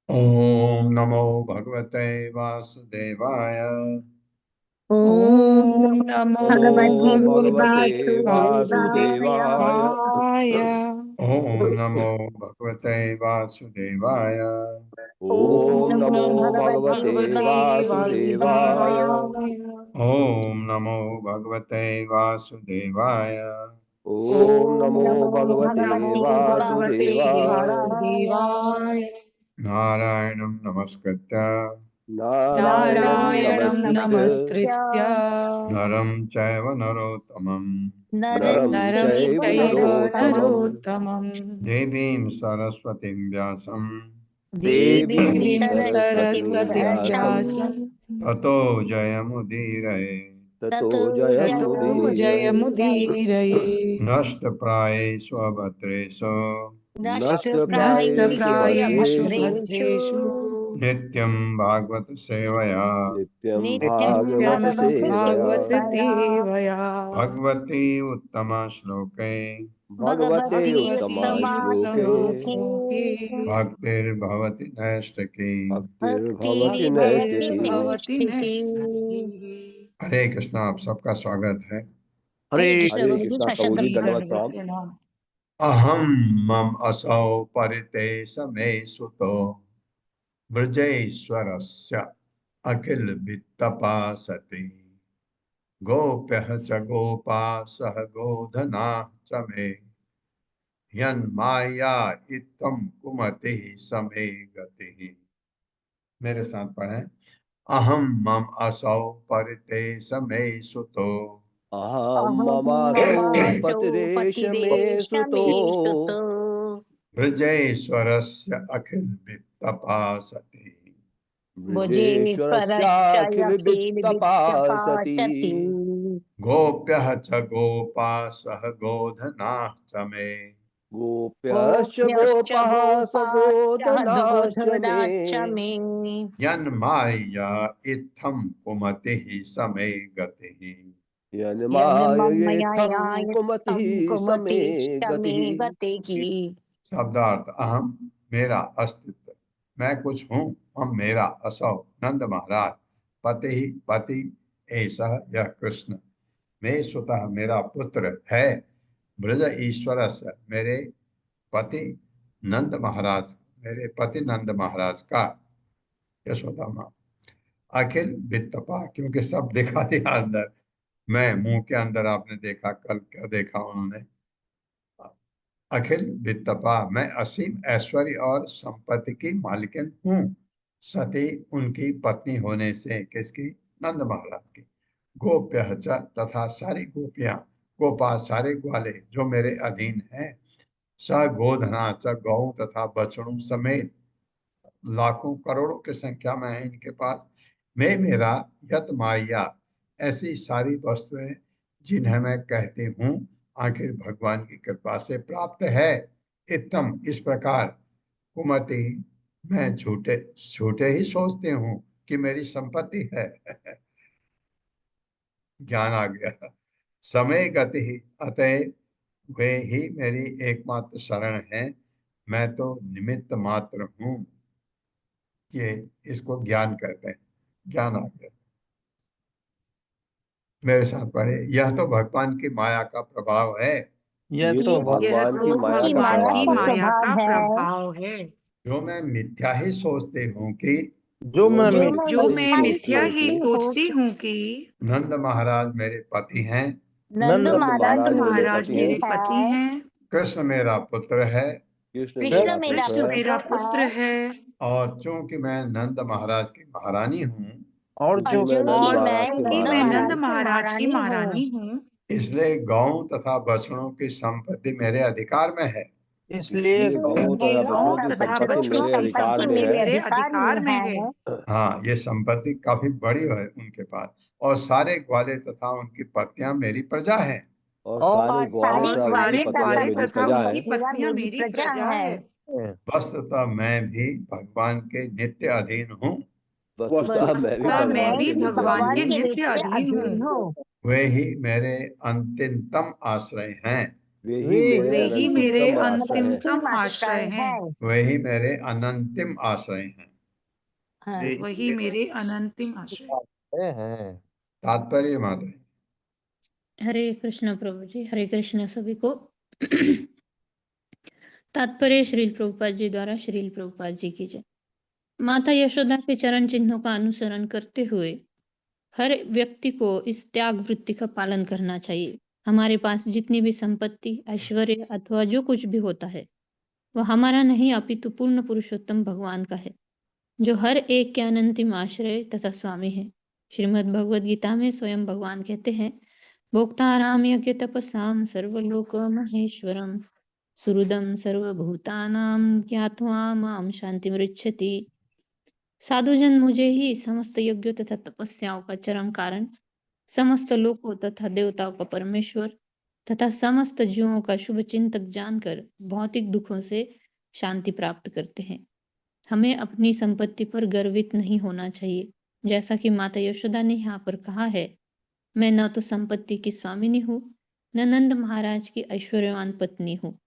ओम नमो भगवते वासुदेवाय। ओम नमो भगवते वासुदेवाय। ओम नमो भगवते वासुदेवाय। ओम ओम नमो नमो भगवते वासुदेवाय। ओम नमो भगवते वासुदेवाय। ओम नमो भगवते भगवते वासुदेवाय। वासुदेवाय। नारायणं नमस्कृत्य नारायणं नारायणं नमस्कृत्य नमस्कृत्य नरं चैव नरोत्तमं नरं नरं चैव चैव नरोत्तमं नरोत्तमम् देवीं सरस्वतीं व्यासं देवीं देवीं सरस्वतीं सरस्वतीं व्यासं व्यासं ततो जयमुदीरये। ततो ततो जयमुदीरये। जयमुदीरये। नष्टप्रायेष्वभद्रेषु नष्टप्रायेषु नष्टप्रायेषु भद्रेषु भद्रेषु नित्यं भागवत सेवया नित्यं नित्यं भागवत भागवत सेवया भागवत सेवया सेवया भगवती उत्तम श्लोके भगवते भगवती उत्तमा उत्तमा श्लोके श्लोके भक्तिर्भवति नैष्टिकी। भक्तिर्भवति भक्तिर्भवति नैष्टिकी। भवति नैष्ठिकी। हरे कृष्णा, आप सबका स्वागत है। हरे कृष्ण हरे प्रभु जी, कृष्णा शत प्रभु जी, दंडवत दंडवत प्रणाम। प्रणाम। अहम मम असौ परिते समे सुतो ब्रजेश्वरस्य अखिल वित्तपासति गोप्यः च गोपासः गोधना च मे यन्माया इत्थं कुमति समे गतिः। मेरे साथ पढ़ें। अहम मम असौ परिते समे सुतो अहं अहं ममासौ ममासौ पतिरेष मे सुतो पतिरेशमे सुतो ब्रजेश्वरस्य अखिल वित्तपासति ब्रजेश्वरस्याखिल भुजेश्वरश्चयखिल वित्तपासति वित्तपाशति गोप्यः च गोपासः गोधनाः च मे गोप्यश्च गोप्यश्च गोपः गोपाश्च सगोधनाश्च मे गोधनाश्च मे यन्माया इत्थं कुमतिः समे गतिः। यन्माययेत्थं कुमतिः यन्मयायायत्तं समे कुमतिश्च मे गतिः। गतिः। शब्दार्थ अहम मेरा अस्तित्व, मैं कुछ हूँ, हम मेरा असौ नंद महाराज, पति ही पति ऐसा यह कृष्ण, मैं स्वतः मेरा पुत्र है, ब्रज ईश्वर मेरे पति नंद महाराज, मेरे पति नंद महाराज का यशोदा माँ। अखिल वित्तपा, क्योंकि सब दिखा दिया अंदर, मैं मुंह के अंदर आपने देखा, कल क्या देखा उन्होंने। अखिल वित्तपा, मैं असीम ऐश्वर्य और संपत्ति की मालिकिन हूँ, सती उनकी पत्नी होने से, किसकी? नंद महाराज की। गोप्य च, तथा सारी गोपियां, गोपा सारे ग्वाले जो मेरे अधीन हैं, स गोधना च, गौ तथा बछड़ों समेत लाखों करोड़ों की संख्या में है इनके पास। मैं मेरा यत माया, ऐसी सारी वस्तुएं जिन्हें मैं कहती हूँ आखिर भगवान की कृपा से प्राप्त है। इत्तम, इस प्रकार, कुमति, मैं झूठे झूठे ही सोचती हूँ कि मेरी संपत्ति है। ज्ञान आ गया। समय गति ही, अतः वे ही मेरी एकमात्र शरण है, मैं तो निमित्त मात्र हूँ। ये इसको ज्ञान कहते हैं। ज्ञान आ गया। मेरे साथ पढ़े। यह तो भगवान की माया का प्रभाव है, यह ये तो तो ये भगवान की तो माया की का भगवान माया की प्रभाव का है, माया का प्रभाव है, प्रभाव है, जो मैं मिथ्या ही सोचती हूँ कि जो मैं जो जो मैं मैं जो मिथ्या ही मैं मिथ्या ही सोचती मिथ्या हूँ ही कि सोचती हूँ सोचती कि हूँ कि नंद महाराज मेरे पति हैं, नंद नंद महाराज महाराज मेरे मेरे महाराज पति पति हैं, मेरे पति है, हैं, कृष्ण मेरा पुत्र है, कृष्ण कृष्ण मेरा मेरा पुत्र कृष्ण है, मेरा पुत्र पुत्र है, है, और चूंकि मैं नंद महाराज की महारानी हूँ, और और क्योंकि जो मैं नंद चूंकि और मैं महाराज की चूंकि नंद मैं महारानी नंद हूँ, महाराज की महाराज की महारानी हूँ, महारानी हूँ, इसलिए गौ तथा बछड़ों की संपत्ति मेरे अधिकार में है। इसलिए इसलिए गौ इसलिए तथा गौ बछड़ों गौ की तथा तथा संपत्ति बछड़ों बछड़ों की मेरे की अधिकार संपत्ति में संपत्ति है। मेरे मेरे अधिकार अधिकार में में है। है। हाँ, ये संपत्ति काफी बड़ी है उनके पास, और सारे ग्वाले तथा उनकी पत्नियां मेरी प्रजा हैं। और सारे और ग्वाल सारे और तथा उनकी सारे ग्वाले पत्नियां तथा ग्वाले मेरी तथा प्रजा उनकी है। उनकी पत्नियां पत्नियां मेरी मेरी प्रजा प्रजा है। है। वस्तुतः मैं भी भगवान के नित्य अधीन हूँ, वस्तुतः मैं भी वस्तुतः मैं भगवान मैं भी के भी नित्य भगवान अधीन के भगवान हूँ। के नित्य नित्य अधीन हूँ। अधीन हूँ। वे ही मेरे अंतिमतम आश्रय हैं, वे ही मेरे वे ही मेरे अनंतम आश्रय है। अंतिमतम अंतिम आश्रय आश्रय हैं। है। वे ही मेरे अनंतिम आश्रय हैं। हाँ। वही मेरे अनंतिम आश्रय हैं। तात्पर्य माता जी। हरे कृष्ण प्रभु जी, हरे कृष्ण सभी को। तात्पर्य श्रील प्रभुपाद जी द्वारा श्रील प्रभुपाद जी की जय। माता यशोदा के चरण चिन्हों का अनुसरण करते हुए हर व्यक्ति को इस त्याग वृत्ति का पालन करना चाहिए। हमारे पास जितनी भी संपत्ति, ऐश्वर्य अथवा जो कुछ भी होता है वह हमारा नहीं अपितु पूर्ण पुरुषोत्तम भगवान का है, जो हर एक के अनंतिम आश्रय तथा स्वामी है। श्रीमद् भगवद गीता में स्वयं भगवान कहते हैं, भोक्ताराम यज्ञ तपसाम सर्वलोक महेश्वरम सुहृदं सर्वभूतानां ज्ञात्वा मां शान्तिमृच्छति। साधुजन मुझे ही समस्त यज्ञों तथा तपस्याओं का चरम कारण, समस्त लोकों तथा देवताओं का परमेश्वर तथा समस्त जीवों का शुभ चिंतक जानकर भौतिक दुखों से शांति प्राप्त करते हैं। हमें अपनी संपत्ति पर गर्वित नहीं होना चाहिए। जैसा कि माता यशोदा ने यहाँ पर कहा है, मैं न तो संपत्ति की स्वामिनी हूँ, न नंद महाराज की ऐश्वर्यवान पत्नी हूँ।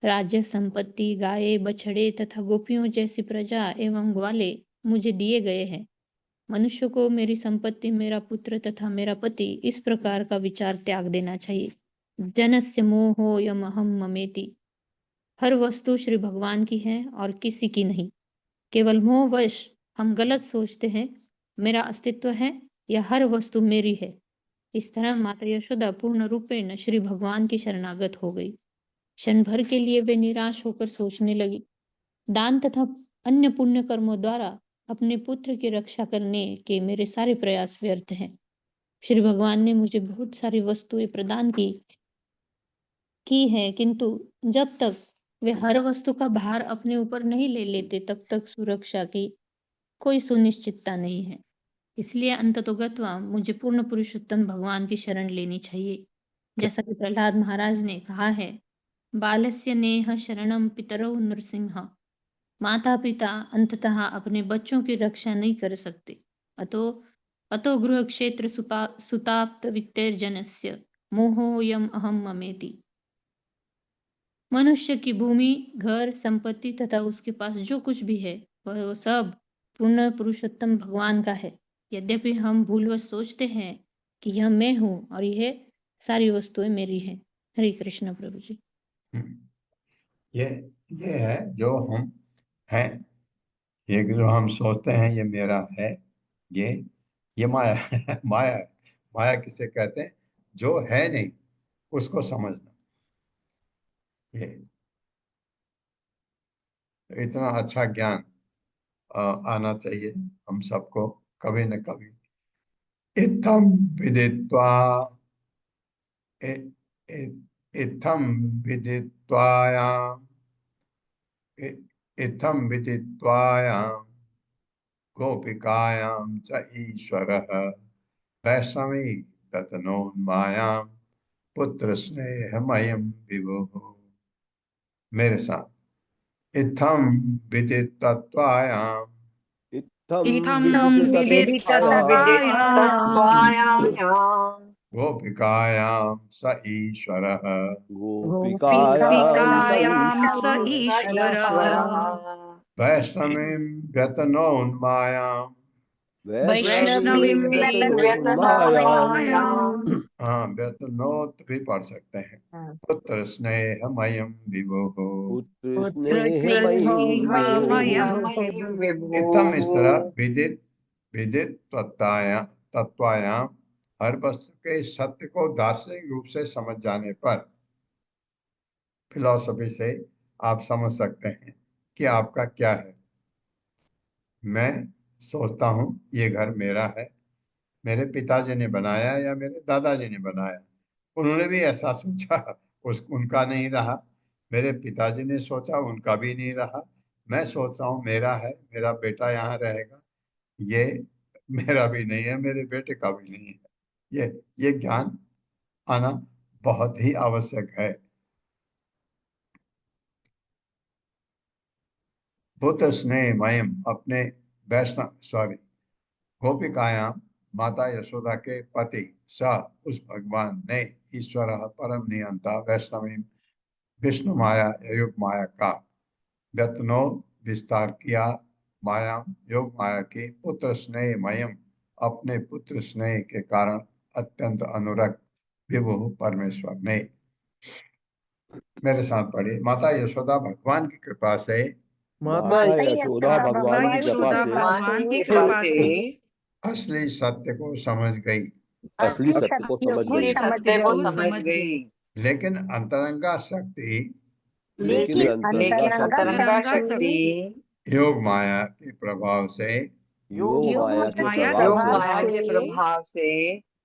राज्य, संपत्ति, गाये, बछड़े तथा गोपियों जैसी प्रजा एवं ग्वाले मुझे दिए गए हैं। मनुष्य को मेरी संपत्ति, मेरा पुत्र तथा मेरा पति, इस प्रकार का विचार त्याग देना चाहिए। जनस्य मोहोऽयमहं ममेति। हर वस्तु श्री भगवान की है और किसी की नहीं। केवल मोहवश हम गलत सोचते हैं, मेरा अस्तित्व है या हर वस्तु मेरी है। इस तरह माता यशोदा पूर्ण रूपेण श्री भगवान की शरणागत हो गई। क्षण भर के लिए वे निराश होकर सोचने लगी, दान तथा अन्य पुण्य कर्मों द्वारा अपने पुत्र की रक्षा करने के मेरे सारे प्रयास व्यर्थ हैं। श्री भगवान ने मुझे बहुत सारी वस्तुएं प्रदान की है, किंतु जब तक वे हर वस्तु का भार अपने ऊपर नहीं ले लेते, तब तक सुरक्षा की कोई सुनिश्चितता नहीं है। इसलिए अंततोगत्वा मुझे पूर्ण पुरुषोत्तम भगवान की शरण लेनी चाहिए। जैसा कि प्रहलाद महाराज ने कहा है, बालस्य नेह शरणम पितरौ नृसिंह। माता पिता अंततः अपने बच्चों की रक्षा नहीं कर सकते। अतो गृह क्षेत्र सुताप्त वित्तैर्जनस्य मोहोऽयम् अहं ममेति। मनुष्य की भूमि, घर, संपत्ति तथा उसके पास जो कुछ भी है, वह सब पूर्ण पुरुषोत्तम भगवान का है। यद्यपि हम भूलवश सोचते हैं कि यह मैं हूँ और यह सारी वस्तुएं मेरी हैं। हरे कृष्ण प्रभु जी। ये है जो हम हैं, ये जो हम सोचते हैं ये मेरा है, ये माया है। माया किसे कहते हैं? जो है नहीं उसको समझना। ये इतना अच्छा ज्ञान आना चाहिए हम सबको कभी न कभी। इत्थम विदित्वा इ- इ- इत्थम विदित्वायाम इत्थम विदित्वायाम गोपिकायां च ईश्वरः वैष्णवी ततनोन्मायां पुत्र स्नेहमयं विभुः। मेरे साथ इत्थम विदित्वायाम इत्थं विदितत्वायां गोपिकायां स ईश्वरः गोपिकायां स ईश्वरः वैष्णवीं व्यतनोन्मायां वैष्णवीं व्यतनोन्मायां हाँ, व्यतनोत भी पढ़ सकते हैं। पुत्र स्नेहमयं विभुः। पुत्र स्नेहमयं इत्थम इस तरह विदित तत्वायाम हर वस्तु के सत्य को दार्शनिक रूप से समझ जाने पर, फिलॉसफी से आप समझ सकते हैं कि आपका क्या है। मैं सोचता हूँ ये घर मेरा है, मेरे पिताजी ने बनाया या मेरे दादाजी ने बनाया, उन्होंने भी ऐसा सोचा, उनका नहीं रहा। मेरे पिताजी ने सोचा, उनका भी नहीं रहा। मैं सोच रहा हूँ मेरा है, मेरा बेटा यहाँ रहेगा, ये मेरा भी नहीं है, मेरे बेटे का भी नहीं है। ये ज्ञान आना बहुत ही आवश्यक है। पुत्र स्नेहमयम अपने गोपिकायाम माता यशोदा के पति स उस भगवान ने ईश्वर परम नियंता वैष्णवी विष्णु माया योग माया का व्यतनो विस्तार किया। माया योग माया की पुत्र स्नेहमयम अपने पुत्र स्नेह के कारण अत्यंत अनुरक्त विभु परमेश्वर ने। मेरे साथ पढ़िए। माता यशोदा भगवान की कृपा से माता यशोदा भगवान की कृपा से असली सत्य को समझ गई। असली सत्य को समझ गई। लेकिन अंतरंगा शक्ति अंतरंगा शक्ति योग माया के प्रभाव से योग माया के प्रभाव से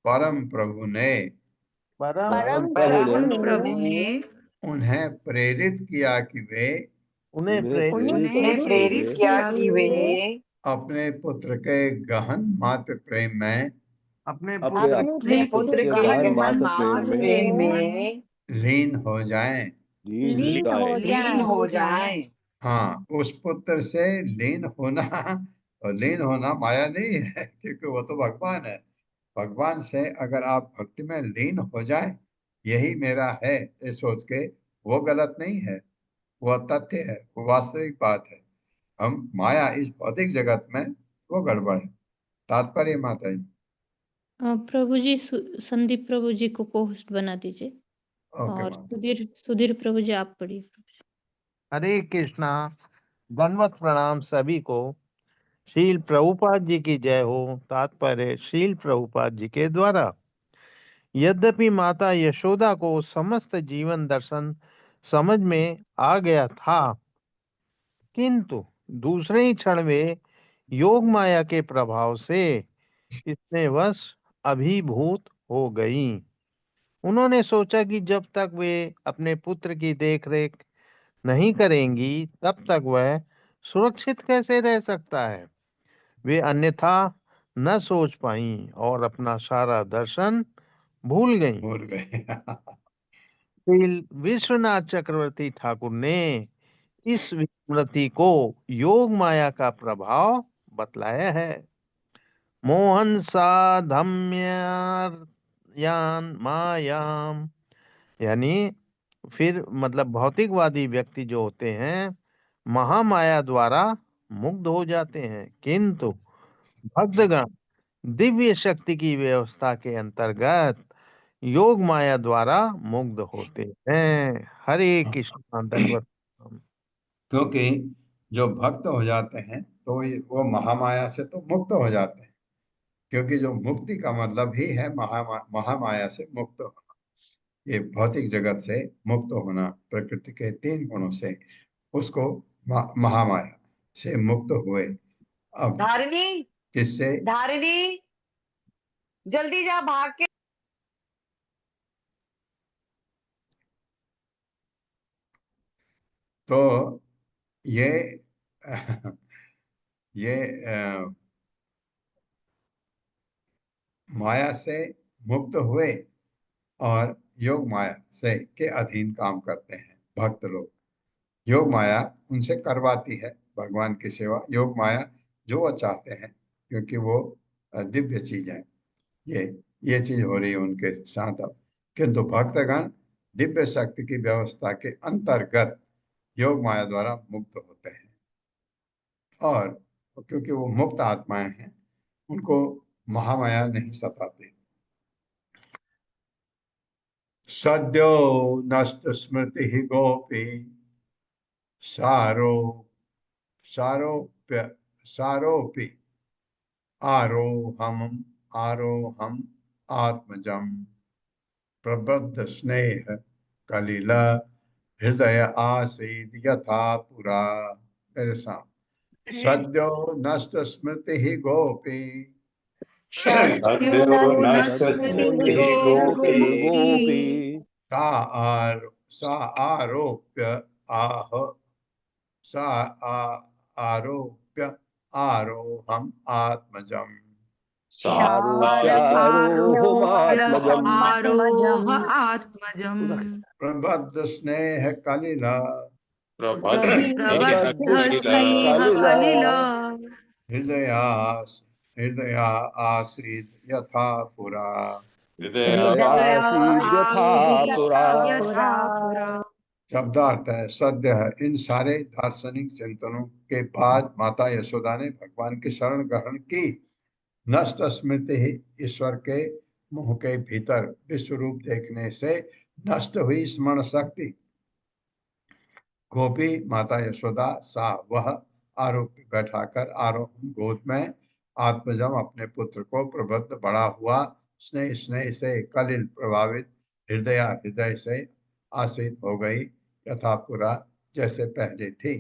परम प्रभु ने उन्हें प्रेरित किया कि वे अपने पुत्र के गहन मातृ प्रेम में अपने पुत्र के गहन मातृ प्रेम में लीन हो जाएं। हाँ, उस पुत्र से लीन होना, और लीन होना माया नहीं है, क्योंकि वो तो भगवान है। भगवान से अगर आप भक्ति में लीन हो जाए, यही मेरा है, ये सोच के, वो गलत नहीं है, वो तथ्य है, वो वास्तविक बात है। हम माया इस भौतिक जगत में, वो गड़बड़ है। तात्पर्य माता जी। प्रभु जी, संदीप प्रभु जी को होस्ट बना दीजिए। ओके और माता। सुधीर प्रभु जी आप पढ़िए। हरे कृष्णा। दंडवत प्रणाम सभी को। श्रील प्रभुपाद जी की जय हो। तात्पर्य श्रील प्रभुपाद जी के द्वारा। यद्यपि माता यशोदा को समस्त जीवन दर्शन समझ में आ गया था, किंतु दूसरे ही क्षण वे योग माया के प्रभाव से इसमें वश अभिभूत हो गईं। उन्होंने सोचा कि जब तक वे अपने पुत्र की देखरेख नहीं करेंगी, तब तक वह सुरक्षित कैसे रह सकता है। वे अन्यथा न सोच पाईं और अपना सारा दर्शन भूल गईं। भूल गए। श्री विश्वनाथ चक्रवर्ती ठाकुर ने इस विस्मृति को योग माया का प्रभाव बतलाया है। मोहन साधम्यान मायाम, यानी फिर मतलब भौतिकवादी व्यक्ति जो होते हैं, महामाया द्वारा मुग्ध हो जाते हैं, किंतु भक्तगण दिव्य शक्ति की व्यवस्था के अंतर्गत योग माया द्वारा मुग्ध होते हैं। हरे कृष्ण। दंडवत। क्योंकि जो भक्त हो जाते हैं, तो वो महामाया से तो मुक्त हो जाते हैं, क्योंकि जो मुक्ति का मतलब ही है महामाया से मुक्त होना। ये भौतिक जगत से मुक्त होना, प्रकृति के 3 गुणों से, उसको महामाया से मुक्त हुए। अब धारिणी, किससे? धारिणी, जल्दी जा भाग के। तो ये ये माया से मुक्त हुए और योग माया से के अधीन काम करते हैं भक्त लोग। योग माया उनसे करवाती है भगवान की सेवा। योग माया जो वो चाहते हैं, क्योंकि वो दिव्य चीज है। ये ये चीज हो रही है उनके साथ अब। किंतु भक्तगण दिव्य शक्ति की व्यवस्था के अंतर्गत योग माया द्वारा मुक्त होते हैं, और क्योंकि वो मुक्त आत्माएं हैं, उनको महामाया नहीं सताती। सद्यो नष्ट स्मृति गोपी सारो सारोप्य सारोपि आरोहम आरोहम आत्मजम प्रबद्ध स्नेह कलिल हृदय आसीद यथा पुरा। मेरे साथ। सद्यो नष्ट स्मृति ही गोपी सद्यो सद्यो नष्ट नष्ट स्मृतिः स्मृतिः गोपी सा सा आरोप्य आह सा आरोप्य आरोहम आत्मजम आरोप्यारोहमात्मजम् आरोह आत्मजम् प्रबद्ध स्नेह कलिल प्रबद्ध स्नेह कलिला हृदया हृदया आसीद यथा पुरा। हृदयासीद् यथा पुरा। शब्दार्थ है सद्य है। इन सारे दार्शनिक चिंतनों के बाद माता यशोदा ने भगवान की शरण ग्रहण की। नष्ट स्मृति ही ईश्वर के मुंह के भीतर विश्व रूप देखने से नष्ट हुई स्मरण शक्ति। गोपी माता यशोदा सा वह आरोप बैठाकर आरोहण गोद में आत्मजम अपने पुत्र को प्रबद्ध बड़ा हुआ स्नेह स्नेह से कलिल प्रभावित हृदय से आसित हो गई यथा पुरा जैसे पहले थी।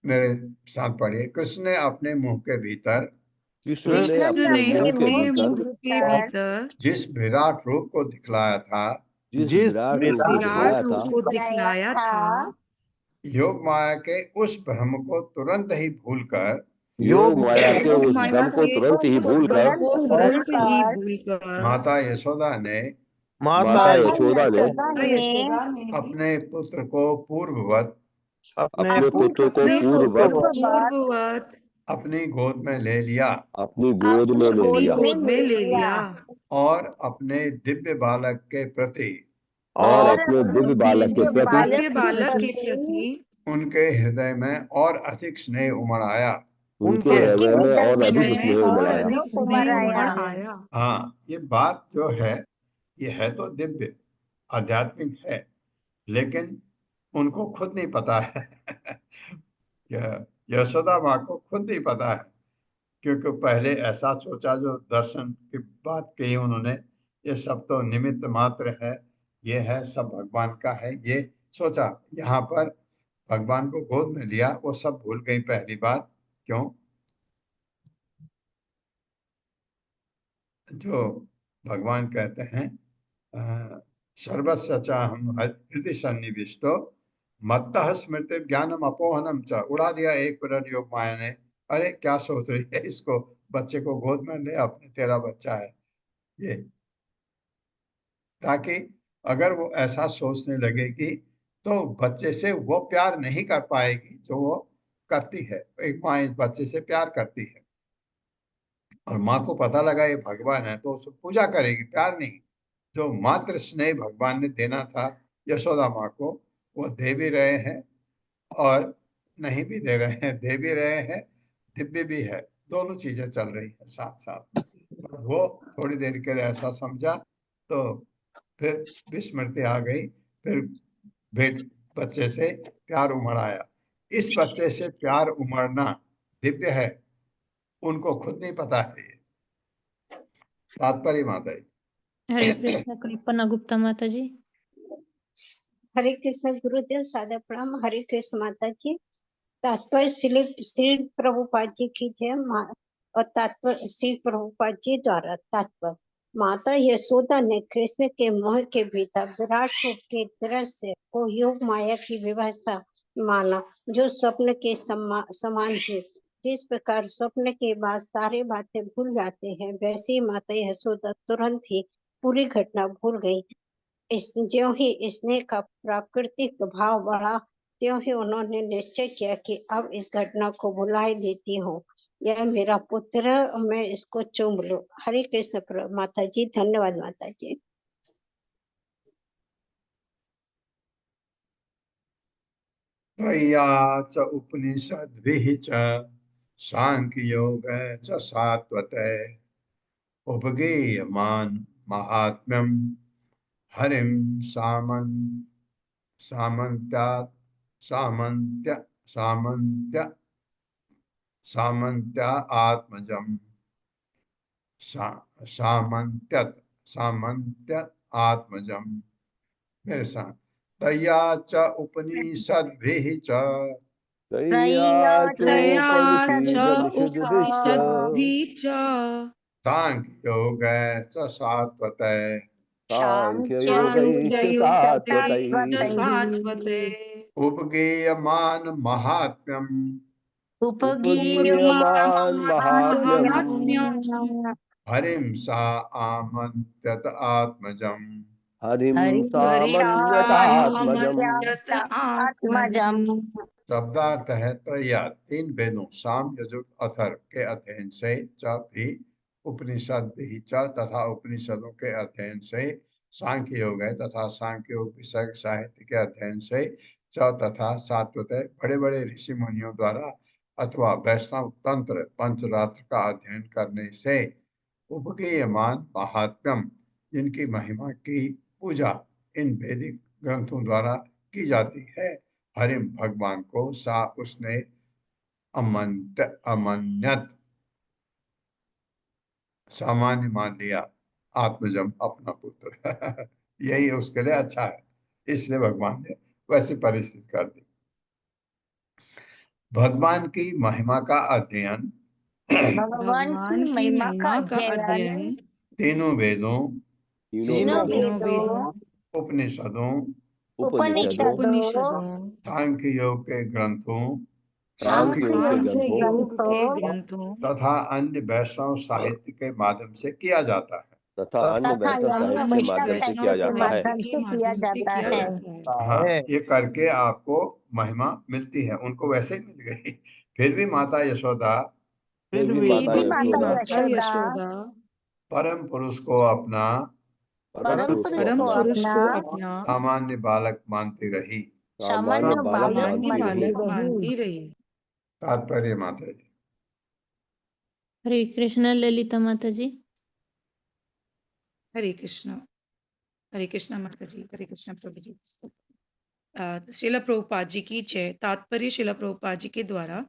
मेरे साथ पढ़िए। कृष्ण ने अपने मुंह के भीतर कृष्ण ने अपने मुंह के भीतर जिस विराट रूप को दिखलाया था, जिस विराट रूप को दिखलाया था, योग माया के उस भ्रम को तुरंत ही भूलकर, योग माया के उस भ्रम को तुरंत ही भूलकर माता यशोदा ने माता माता यशोदा यशोदा ने ने अपने पुत्र को पूर्ववत अपने अपने पुत्र को पुत्र को पूर्ववत पूर्ववत अपनी गोद में ले लिया अपनी गोद में ले अपनी लिया गोद में ले लिया और अपने दिव्य बालक के प्रति और और अपने दिव्य बालक के प्रति दिव्य बालक के प्रति उनके हृदय में और अधिक स्नेह उमड़ आया। उनके हृदय में और अधिक हृदय स्नेह में और उमड़ आया। अधिक स्नेह उमड़ आया। हाँ, ये बात जो है ये है तो दिव्य आध्यात्मिक है, लेकिन उनको खुद नहीं पता है। यशोदा माँ को खुद नहीं पता है, क्योंकि पहले ऐसा सोचा, जो दर्शन की बात कही उन्होंने, ये सब तो निमित्त मात्र है, ये है सब भगवान का है, ये सोचा। यहाँ पर भगवान को गोद में लिया, वो सब भूल गई पहली बात। क्यों? जो भगवान कहते हैं सर्वस्य चाहम हृदय सन्निविष्टो मत्तः स्मृति ज्ञानम अपोहनम च। उड़ा दिया एक मिनट योग माया ने। अरे क्या सोच रही है, इसको बच्चे को गोद में ले, अपने तेरा बच्चा है ये। ताकि अगर वो ऐसा सोचने लगेगी तो बच्चे से वो प्यार नहीं कर पाएगी जो वो करती है। एक माँ इस बच्चे से प्यार करती है, और माँ को पता लगा ये भगवान है तो उसको पूजा करेगी, प्यार नहीं। जो मात्र स्नेह भगवान ने देना था यशोदा माँ को, वो दे भी रहे हैं और नहीं भी दे रहे हैं। दे भी रहे हैं, दिव्य भी है, दोनों चीजें चल रही है साथ साथ। वो थोड़ी देर के लिए ऐसा समझा तो फिर विस्मृति आ गई, फिर बेट बच्चे से प्यार उमड़ आया। इस बच्चे से प्यार उमड़ना दिव्य है, उनको खुद नहीं पता है ये। तात्पर्य माता जी। हरे कृष्ण। कल्पना गुप्ता माता जी। हरे कृष्ण गुरुदेव, सादा प्रणाम। हरे कृष्ण माता जी। तात्पर्य श्री प्रभुपाद जी की जय। और तात्पर्य श्री प्रभुपाद जी द्वारा तात्पर्य, माता यशोदा ने कृष्ण के मोह के भीतर विराट रूप के दृश्य को योग माया की व्यवस्था माना, जो स्वप्न के समान है। जिस प्रकार स्वप्न के बाद सारे बातें भूल जाते हैं, वैसे ही माता यशोदा तुरंत ही पूरी घटना भूल गई। ज्यों ही स्नेह का प्राकृतिक भाव बढ़ा, त्यों ही उन्होंने निश्चय किया कि अब इस घटना को भुला देती हूँ। यह मेरा पुत्र, मैं इसको चूम लूं। हरे कृष्ण माता जी। धन्यवाद माता जी। त्वय्या च उपनिषद्भिः च साङ्ख्ययोगः च सात्वतः उपगीयमान महात्म्यं हरिं सामन्त्यात् सामन्त्य सामन्त्य सामन्त्य आत्मजम् सामन्त्य आत्मजम्। मेरे साथ। तया च उपनिषद्भिः च त्रय्याचोपनिषदभिश्च साङ्ख्ययोगः च सात्वतः साङ्ख्ययोगैश्च सात्वतैः उपगीयमान महात्म्यम् उपगीयमान महात्म्यम् हरिं सा आमन्त्यत आत्मजम्। हरिं सामन्यतात्मजम्। शब्दार्थ है त्रया, तीन वेदों साम यजुर अथर्व के अध्ययन से, च भी उपनिषद भी च तथा उपनिषदों के अध्ययन से, सांख्य योग है तथा सांख्य योग विषय साहित्य के अध्ययन से, च तथा सात्वत बड़े बड़े ऋषि मुनियों द्वारा अथवा वैष्णव तंत्र पंचरात्र का अध्ययन करने से, उपगीयमान महात्म्यम जिनकी महिमा की पूजा इन वैदिक ग्रंथों द्वारा की जाती है, हरिम भगवान को सा उसने अमन्यत सामान्य मान लिया, आत्मजम अपना पुत्र। यही उसके लिए अच्छा है, इसलिए भगवान ने वैसी परिस्थिति कर दी। भगवान की महिमा का अध्ययन भगवान की महिमा का अध्ययन तीनों वेदों तीनों उपनिषदों उपनिषदों सांख्य योग के ग्रंथों सांख्य योग के ग्रंथों तथा अन्य वैष्णव साहित्य के माध्यम से किया जाता है। तथा अन्य तथा वैष्णव अन्य साहित्य के वैष्णव माध्यम से साहित्य किया के जाता है। माध्यम से किया जाता है। हाँ, ये करके आपको महिमा मिलती है, उनको वैसे ही मिल गई। फिर भी माता यशोदा फिर भी भी माता फिर भी माता यशोदा यशोदा परम पुरुष को अपना परम पुरुष को परम अपना पुरुष को अपना सामान्य बालक मानती रही। सामान्य बालक सामान्य मानती रही। बालक मानती रही। तात्पर्य माता जी। हरे कृष्ण ललिता माता जी। हरे कृष्ण माता जी, हरे कृष्ण प्रभु जी। श्रील प्रभुपाद जी की जय। तात्पर्य श्रील प्रभुपाद जी के द्वारा,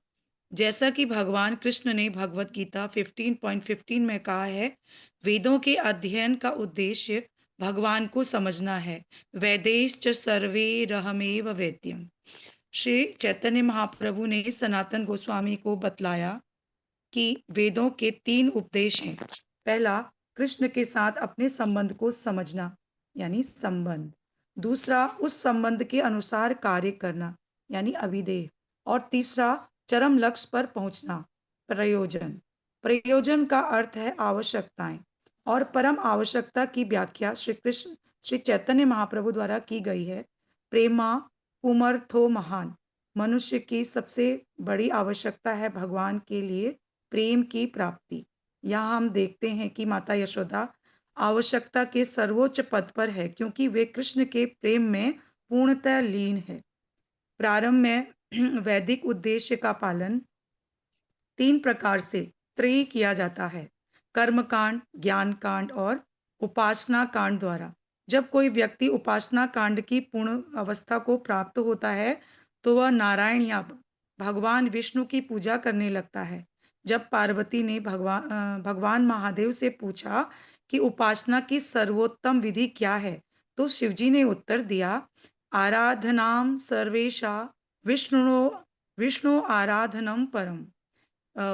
जैसा कि भगवान कृष्ण ने भगवत गीता 15.15 में कहा है, वेदों के अध्ययन का उद्देश्य भगवान को समझना है। वैदेश्च सर्वे रहमेव वेद्यम। श्री चैतन्य महाप्रभु ने सनातन गोस्वामी को बतलाया कि वेदों के 3 उपदेश हैं। पहला, कृष्ण के साथ अपने संबंध को समझना यानी संबंध। दूसरा, उस संबंध के अनुसार कार्य करना यानी अभिदेह। और तीसरा, चरम लक्ष्य पर पहुंचना प्रयोजन। प्रयोजन का अर्थ है आवश्यकताएं, और परम आवश्यकता की व्याख्या श्री चैतन्य महाप्रभु द्वारा की गई है। प्रेमा पुमर्थो महान। मनुष्य की सबसे बड़ी आवश्यकता है भगवान के लिए प्रेम की प्राप्ति। यहाँ हम देखते हैं कि माता यशोदा आवश्यकता के सर्वोच्च पद पर है, क्योंकि वे कृष्ण के प्रेम में पूर्णतः लीन है। प्रारंभ में वैदिक उद्देश्य का पालन 3 प्रकार से त्रयी किया जाता है, कर्म कांड, ज्ञान कांड और उपासना कांड द्वारा। जब कोई व्यक्ति उपासना कांड की पूर्ण अवस्था को प्राप्त होता है तो वह नारायण या भगवान विष्णु की पूजा करने लगता है। जब पार्वती ने भगवान महादेव से पूछा कि उपासना की सर्वोत्तम विधि क्या है, तो शिवजी ने उत्तर दिया, आराधनाम सर्वेशा विष्णु आराधनम परम।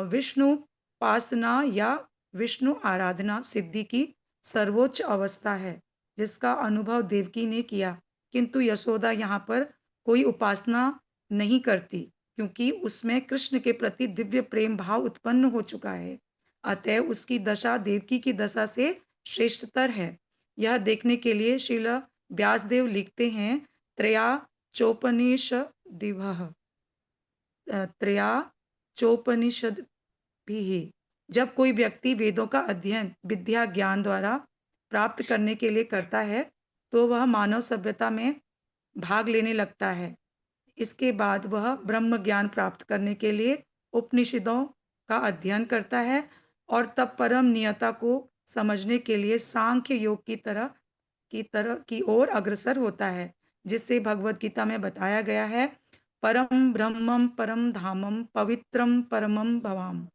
विष्णु उपासना या विष्णु आराधना सिद्धि की सर्वोच्च अवस्था है, जिसका अनुभव देवकी ने किया। किंतु यशोदा यहाँ पर कोई उपासना नहीं करती, क्योंकि उसमें कृष्ण के प्रति दिव्य प्रेम भाव उत्पन्न हो चुका है। अतः उसकी दशा देवकी की दशा से श्रेष्ठतर है। यह देखने के लिए श्रील व्यासदेव लिखते हैं, त्रया चोपनिषदिभः त्रया चोपनिषद भी। जब कोई व्यक्ति वेदों का अध्ययन विद्या ज्ञान द्वारा प्राप्त करने के लिए करता है तो वह मानव सभ्यता में भाग लेने लगता है। इसके बाद वह ब्रह्म ज्ञान प्राप्त करने के लिए उपनिषदों का अध्ययन करता है और तब परम नियता को समझने के लिए सांख्य योग की ओर अग्रसर होता है, जिससे भगवत गीता में बताया गया है, परम ब्रह्मम परम धामम पवित्रम परमम भवाम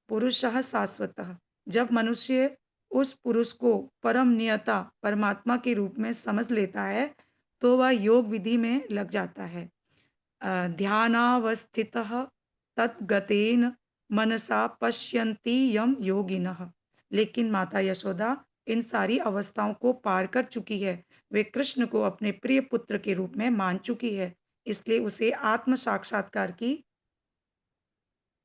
पुरुषः शाश्वतः। जब मनुष्य उस पुरुष को परम नियता परमात्मा के रूप में समझ लेता है तो वह योग विधि में लग जाता है। ध्यानावस्थितः तद्गतेन मनसा पश्यन्ति यम योगिनः। लेकिन माता यशोदा इन सारी अवस्थाओं को पार कर चुकी है। वे कृष्ण को अपने प्रिय पुत्र के रूप में मान चुकी है, इसलिए उसे आत्म साक्षात्कार की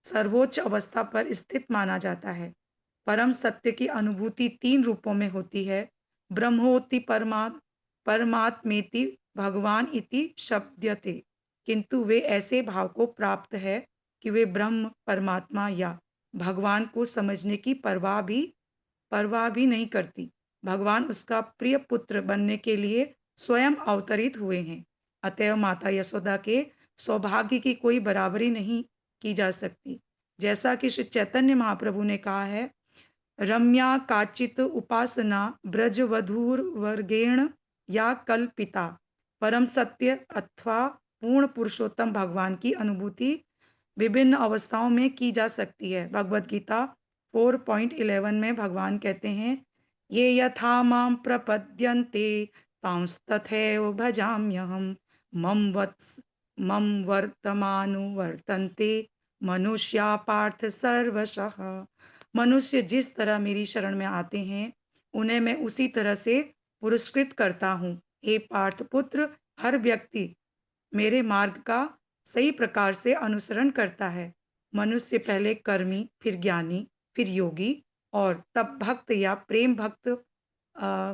सर्वोच्च अवस्था पर स्थित माना जाता है। परम सत्य की अनुभूति 3 रूपों में होती है, ब्रह्मोति परमात्मेति भगवान इति शब्दयते। किंतु वे ऐसे भाव को प्राप्त है कि वे ब्रह्म परमात्मा या भगवान को समझने की परवाह भी नहीं करती। भगवान उसका प्रिय पुत्र बनने के लिए स्वयं अवतरित हुए हैं। अतएव माता यशोदा के सौभाग्य की कोई बराबरी नहीं की जा सकती। जैसा कि श्री चैतन्य महाप्रभु ने कहा है, रम्या काचित उपासना ब्रजवधूर वर्गेण या कल्पिता। परम सत्य अथवा पूर्ण पुरुषोत्तम भगवान की अनुभूति विभिन्न अवस्थाओं में की जा सकती है। भगवत गीता 4.11 में भगवान कहते हैं, ये यथा माम प्रपद्यन्ते तांस तथैव भजाम्यहम् मम वर्तमानुवर्तन्ते मनुष्या पार्थ सर्वशः। मनुष्य जिस तरह मेरी शरण में आते हैं उन्हें मैं उसी तरह से पुरस्कृत करता हूँ। हे पार्थ पुत्र, हर व्यक्ति मेरे मार्ग का सही प्रकार से अनुसरण करता है। मनुष्य पहले कर्मी, फिर ज्ञानी, फिर योगी और तब भक्त या प्रेम भक्त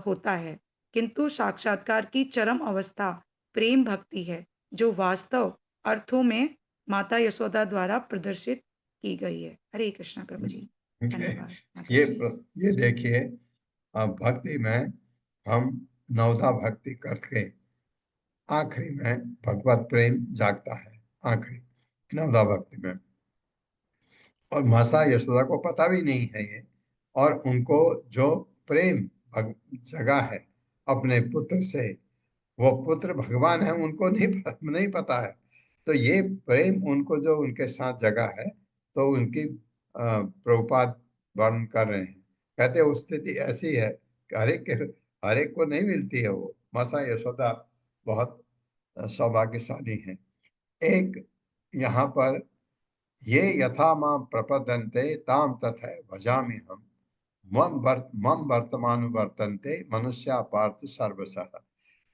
होता है, किंतु साक्षात्कार की चरम अवस्था प्रेम भक्ति है, जो वास्तव अर्थों में माता यशोदा द्वारा प्रदर्शित की गई है। हरे कृष्णा प्रभु जी। धन्यवाद माता ये जी। ये देखिए, भक्ति में हम नवधा भक्ति करके आखिरी में भगवत प्रेम जागता है, आखिरी नवधा भक्ति में। और माता यशोदा को पता भी नहीं है ये, और उनको जो प्रेम जगा है अपने पुत्र से, वो पुत्र भगवान है, उनको नहीं पता है। तो ये प्रेम उनको जो उनके साथ जगा है, तो उनकी प्रभुपाद वर्णन कर रहे हैं। कहते हैं, उस स्थिति ऐसी है कि हर एक को नहीं मिलती है वो। माता यशोदा बहुत सौभाग्यशाली हैं। एक यहाँ पर, ये यथा मां प्रपद्यन्ते ताम तथैव भजामि हम, मम वर्तमानुवर्तन्ते मनुष्या पार्थ सर्वशः।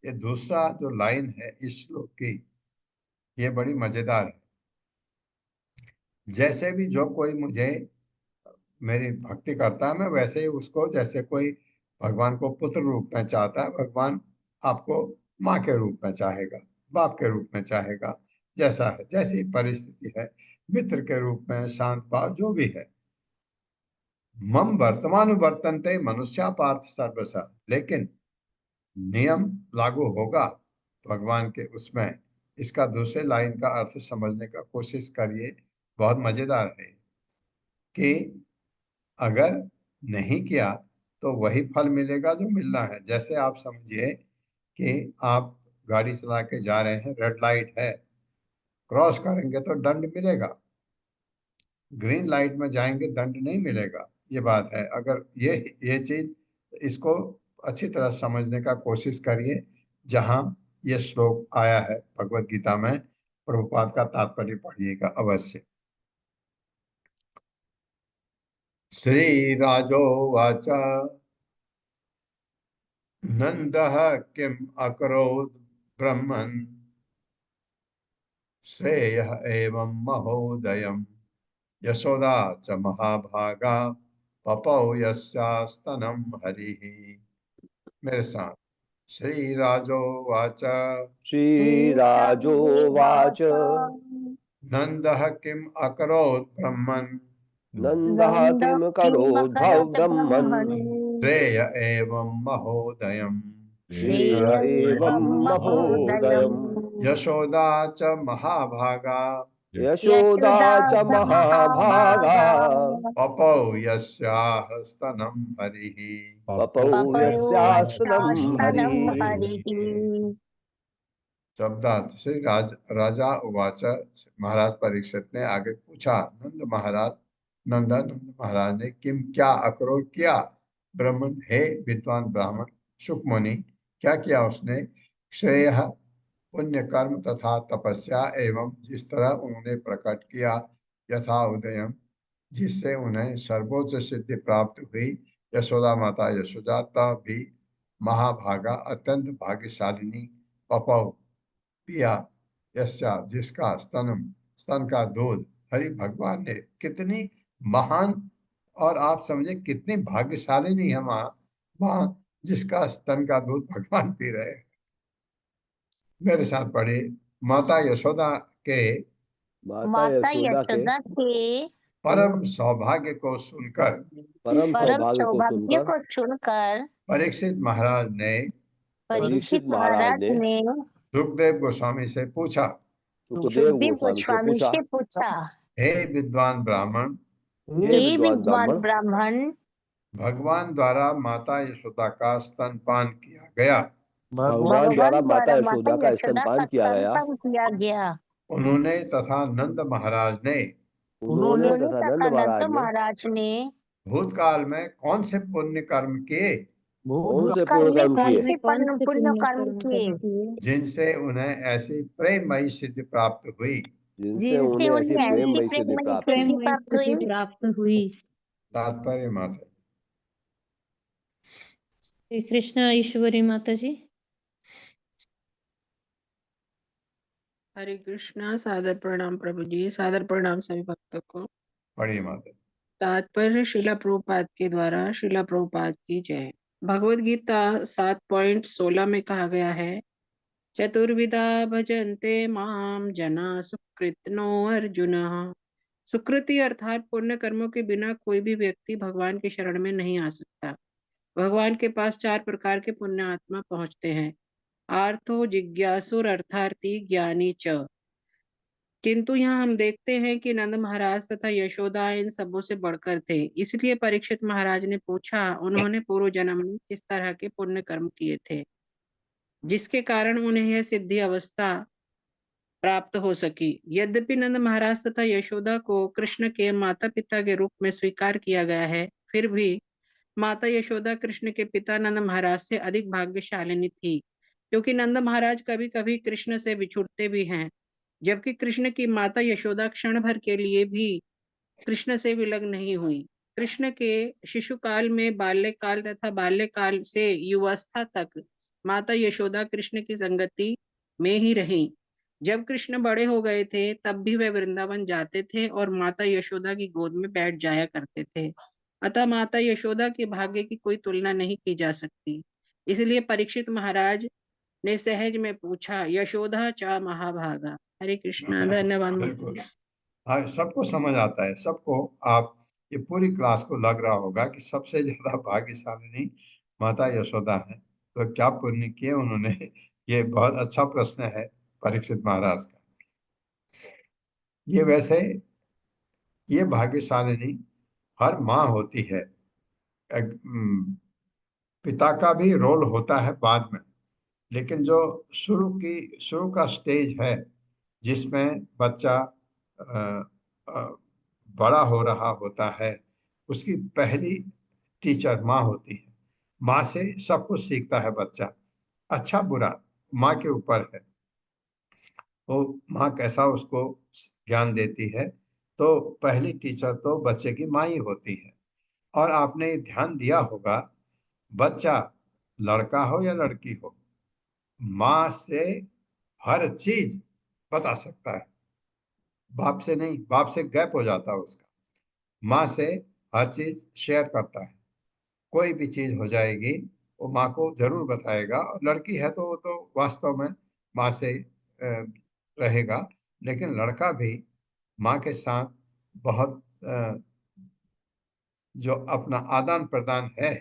ये दूसरा जो लाइन है इस श्लोक की, ये बड़ी मजेदार है। जैसे भी जो कोई मुझे मेरी भक्ति करता है, मैं वैसे ही उसको, जैसे कोई भगवान को पुत्र रूप में चाहता है, भगवान आपको माँ के रूप में चाहेगा, बाप के रूप में चाहेगा, जैसा है, जैसी परिस्थिति है, मित्र के रूप में, शांत भाव जो भी है। मम वर्तमान वर्तनते मनुष्या पार्थ सर्वसा, लेकिन नियम लागू होगा भगवान के उसमें। इसका दूसरे लाइन का अर्थ समझने का कोशिश करिए, बहुत मजेदार है कि अगर नहीं किया तो वही फल मिलेगा जो मिलना है। जैसे आप समझिए कि आप गाड़ी चला के जा रहे हैं, रेड लाइट है, क्रॉस करेंगे तो दंड मिलेगा, ग्रीन लाइट में जाएंगे दंड नहीं मिलेगा। ये बात है। अगर ये चीज, इसको अच्छी तरह समझने का कोशिश करिए। जहां ये श्लोक आया है भगवत गीता में, प्रभुपाद का तात्पर्य पढ़िएगा अवश्य। श्री राजोवाच नंदः किम अकरोत् ब्रह्मन् श्रेयः एवं महोदयम् यशोदा च महाभागा पपौ यस्यास्तनं हरिः। मेरे साथ, श्री राजोवाच श्रीराजोवाच नंदः किम अकरोत् ब्रह्मन् नन्दः किं करोद् ब्रह्मन् श्रेय एवं महोदयम् श्रेय एवं महोदयम् यशोदा च महाभागा यशोदा च महाभागा पपौ यस्याः स्तनं हरिः। पपौ यस्यासनं हरिः। शब्दार्थ। श्री राजा उवाच, महाराज परीक्षित ने आगे पूछा, नंद महाराज ने किम क्या अक्रोध किया ब्राह्मण, हे विद्वान ब्राह्मण सुखमुनि, क्या किया उसने? श्रेय पुण्य कर्म तथा तपस्या एवं जिस तरह उन्होंने प्रकट किया, यथा उदयम जिससे उन्हें सर्वोच्च सिद्धि प्राप्त हुई, यशोदा माता यशोदा तब भी महाभागा अत्यंत भाग्यशालिनी, पपौ पिया, यस्या जिसका स्तन का दूध, हरि भगवान ने, कितनी महान, और आप समझे कितनी भाग्यशालिनी है मां जिसका स्तन का दूध भगवान पी रहे हैं। मेरे साथ पढ़े, माता यशोदा के माता यशोदा के परम सौभाग्य को सुनकर परम सौभाग्य को सुनकर परीक्षित महाराज ने सुखदेव गोस्वामी से पूछा, सुखदेव गोस्वामी से पूछा, हे विद्वान ब्राह्मण, भगवान द्वारा माता यशोदा का स्तनपान किया गया। भगवान द्वारा माता यशोदा का स्तनपान किया गया। उन्होंने तथा नंद महाराज ने भूतकाल में कौन से पुण्य कर्म किए, जिनसे उन्हें ऐसी प्रेममयी सिद्धि प्राप्त हुई। तात्पर्य माता। श्री कृष्ण ईश्वरी माता जी। हरे कृष्णा। सादर प्रणाम प्रभु जी, सादर प्रणाम सभी भक्तों को। पढ़िए माता। तात्पर्य श्रीला प्रभुपाद के द्वारा, श्रीला प्रभुपाद की जय। भगवद गीता 7.16 में कहा गया है, चतुर्विधा भजन्ते माम जना सुकृतनो अर्जुन। सुकृति अर्थात पुण्य कर्मों के बिना कोई भी व्यक्ति भगवान के शरण में नहीं आ सकता। भगवान के पास 4 प्रकार के पुण्य आत्मा पहुंचते हैं, आर्थो, जिज्ञासुर, अर्थार्थी, ज्ञानी च। किंतु यहाँ हम देखते हैं कि नंद महाराज तथा यशोदा इन सबों से बढ़कर थे। इसलिए परीक्षित महाराज ने पूछा, उन्होंने पूर्व जन्म में किस तरह के पुण्य कर्म किए थे, जिसके कारण उन्हें यह सिद्धि अवस्था प्राप्त हो सकी। यद्यपि नंद महाराज तथा यशोदा को कृष्ण के माता पिता के रूप में स्वीकार किया गया है, फिर भी माता यशोदा कृष्ण के पिता नंद महाराज से अधिक भाग्यशालिनी थी, क्योंकि नंद महाराज कभी कभी कृष्ण से बिछुड़ते भी हैं, जबकि कृष्ण की माता यशोदा क्षण भर के लिए भी कृष्ण से विलग नहीं हुई। कृष्ण के शिशुकाल में, बाल्यकाल तथा बाल्यकाल से युवावस्था तक माता यशोदा कृष्ण की संगति में ही रही। जब कृष्ण बड़े हो गए थे, तब भी वे वृंदावन जाते थे और माता यशोदा की गोद में बैठ जाया करते थे। अतः माता यशोदा के भाग्य की कोई तुलना नहीं की जा सकती। इसलिए परीक्षित महाराज ने सहज में पूछा, यशोदा चा महाभागा। हरे कृष्णा। धन्यवाद। बिल्कुल, हाँ, सबको समझ आता है, सबको। आप ये पूरी क्लास को लग रहा होगा कि सबसे ज्यादा भाग्यशालिनी माता यशोदा है। तो क्या पुण्य किए उन्होंने? ये बहुत अच्छा प्रश्न है परीक्षित महाराज का। ये वैसे ये भाग्यशालिनी हर माँ होती है। पिता का भी रोल होता है बाद में, लेकिन जो शुरू का स्टेज है जिसमें बच्चा बड़ा हो रहा होता है, उसकी पहली टीचर माँ होती है। माँ से सब कुछ सीखता है बच्चा, अच्छा बुरा माँ के ऊपर है। तो माँ कैसा उसको ज्ञान देती है, तो पहली टीचर तो बच्चे की माँ ही होती है। और आपने ध्यान दिया होगा, बच्चा लड़का हो या लड़की हो, माँ से हर चीज बता सकता है, बाप से नहीं। बाप से गैप हो जाता है उसका, माँ से हर चीज शेयर करता है। कोई भी चीज हो जाएगी वो माँ को जरूर बताएगा। और लड़की है तो वो तो वास्तव में माँ से रहेगा, लेकिन लड़का भी माँ के साथ बहुत जो अपना आदान प्रदान है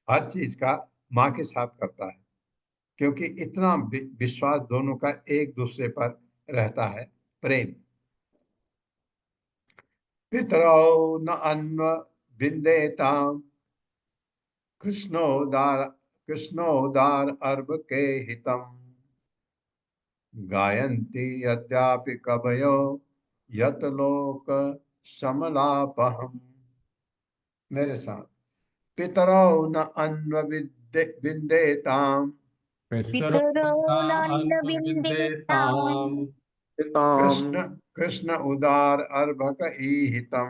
हर चीज का माँ के साथ करता है, क्योंकि इतना विश्वास दोनों का एक दूसरे पर रहता है, प्रेम। पितरौ न अन्व विन्देताम कृष्णोदार अर्भ के हितम गायन्ति यद्यापि कवयो यत लोक समलापहम। मेरे साथ, पितरौ न अन्व विन्देताम पितरो नान्न विन्देताम् कृष्ण उदार अर्भक ईहितम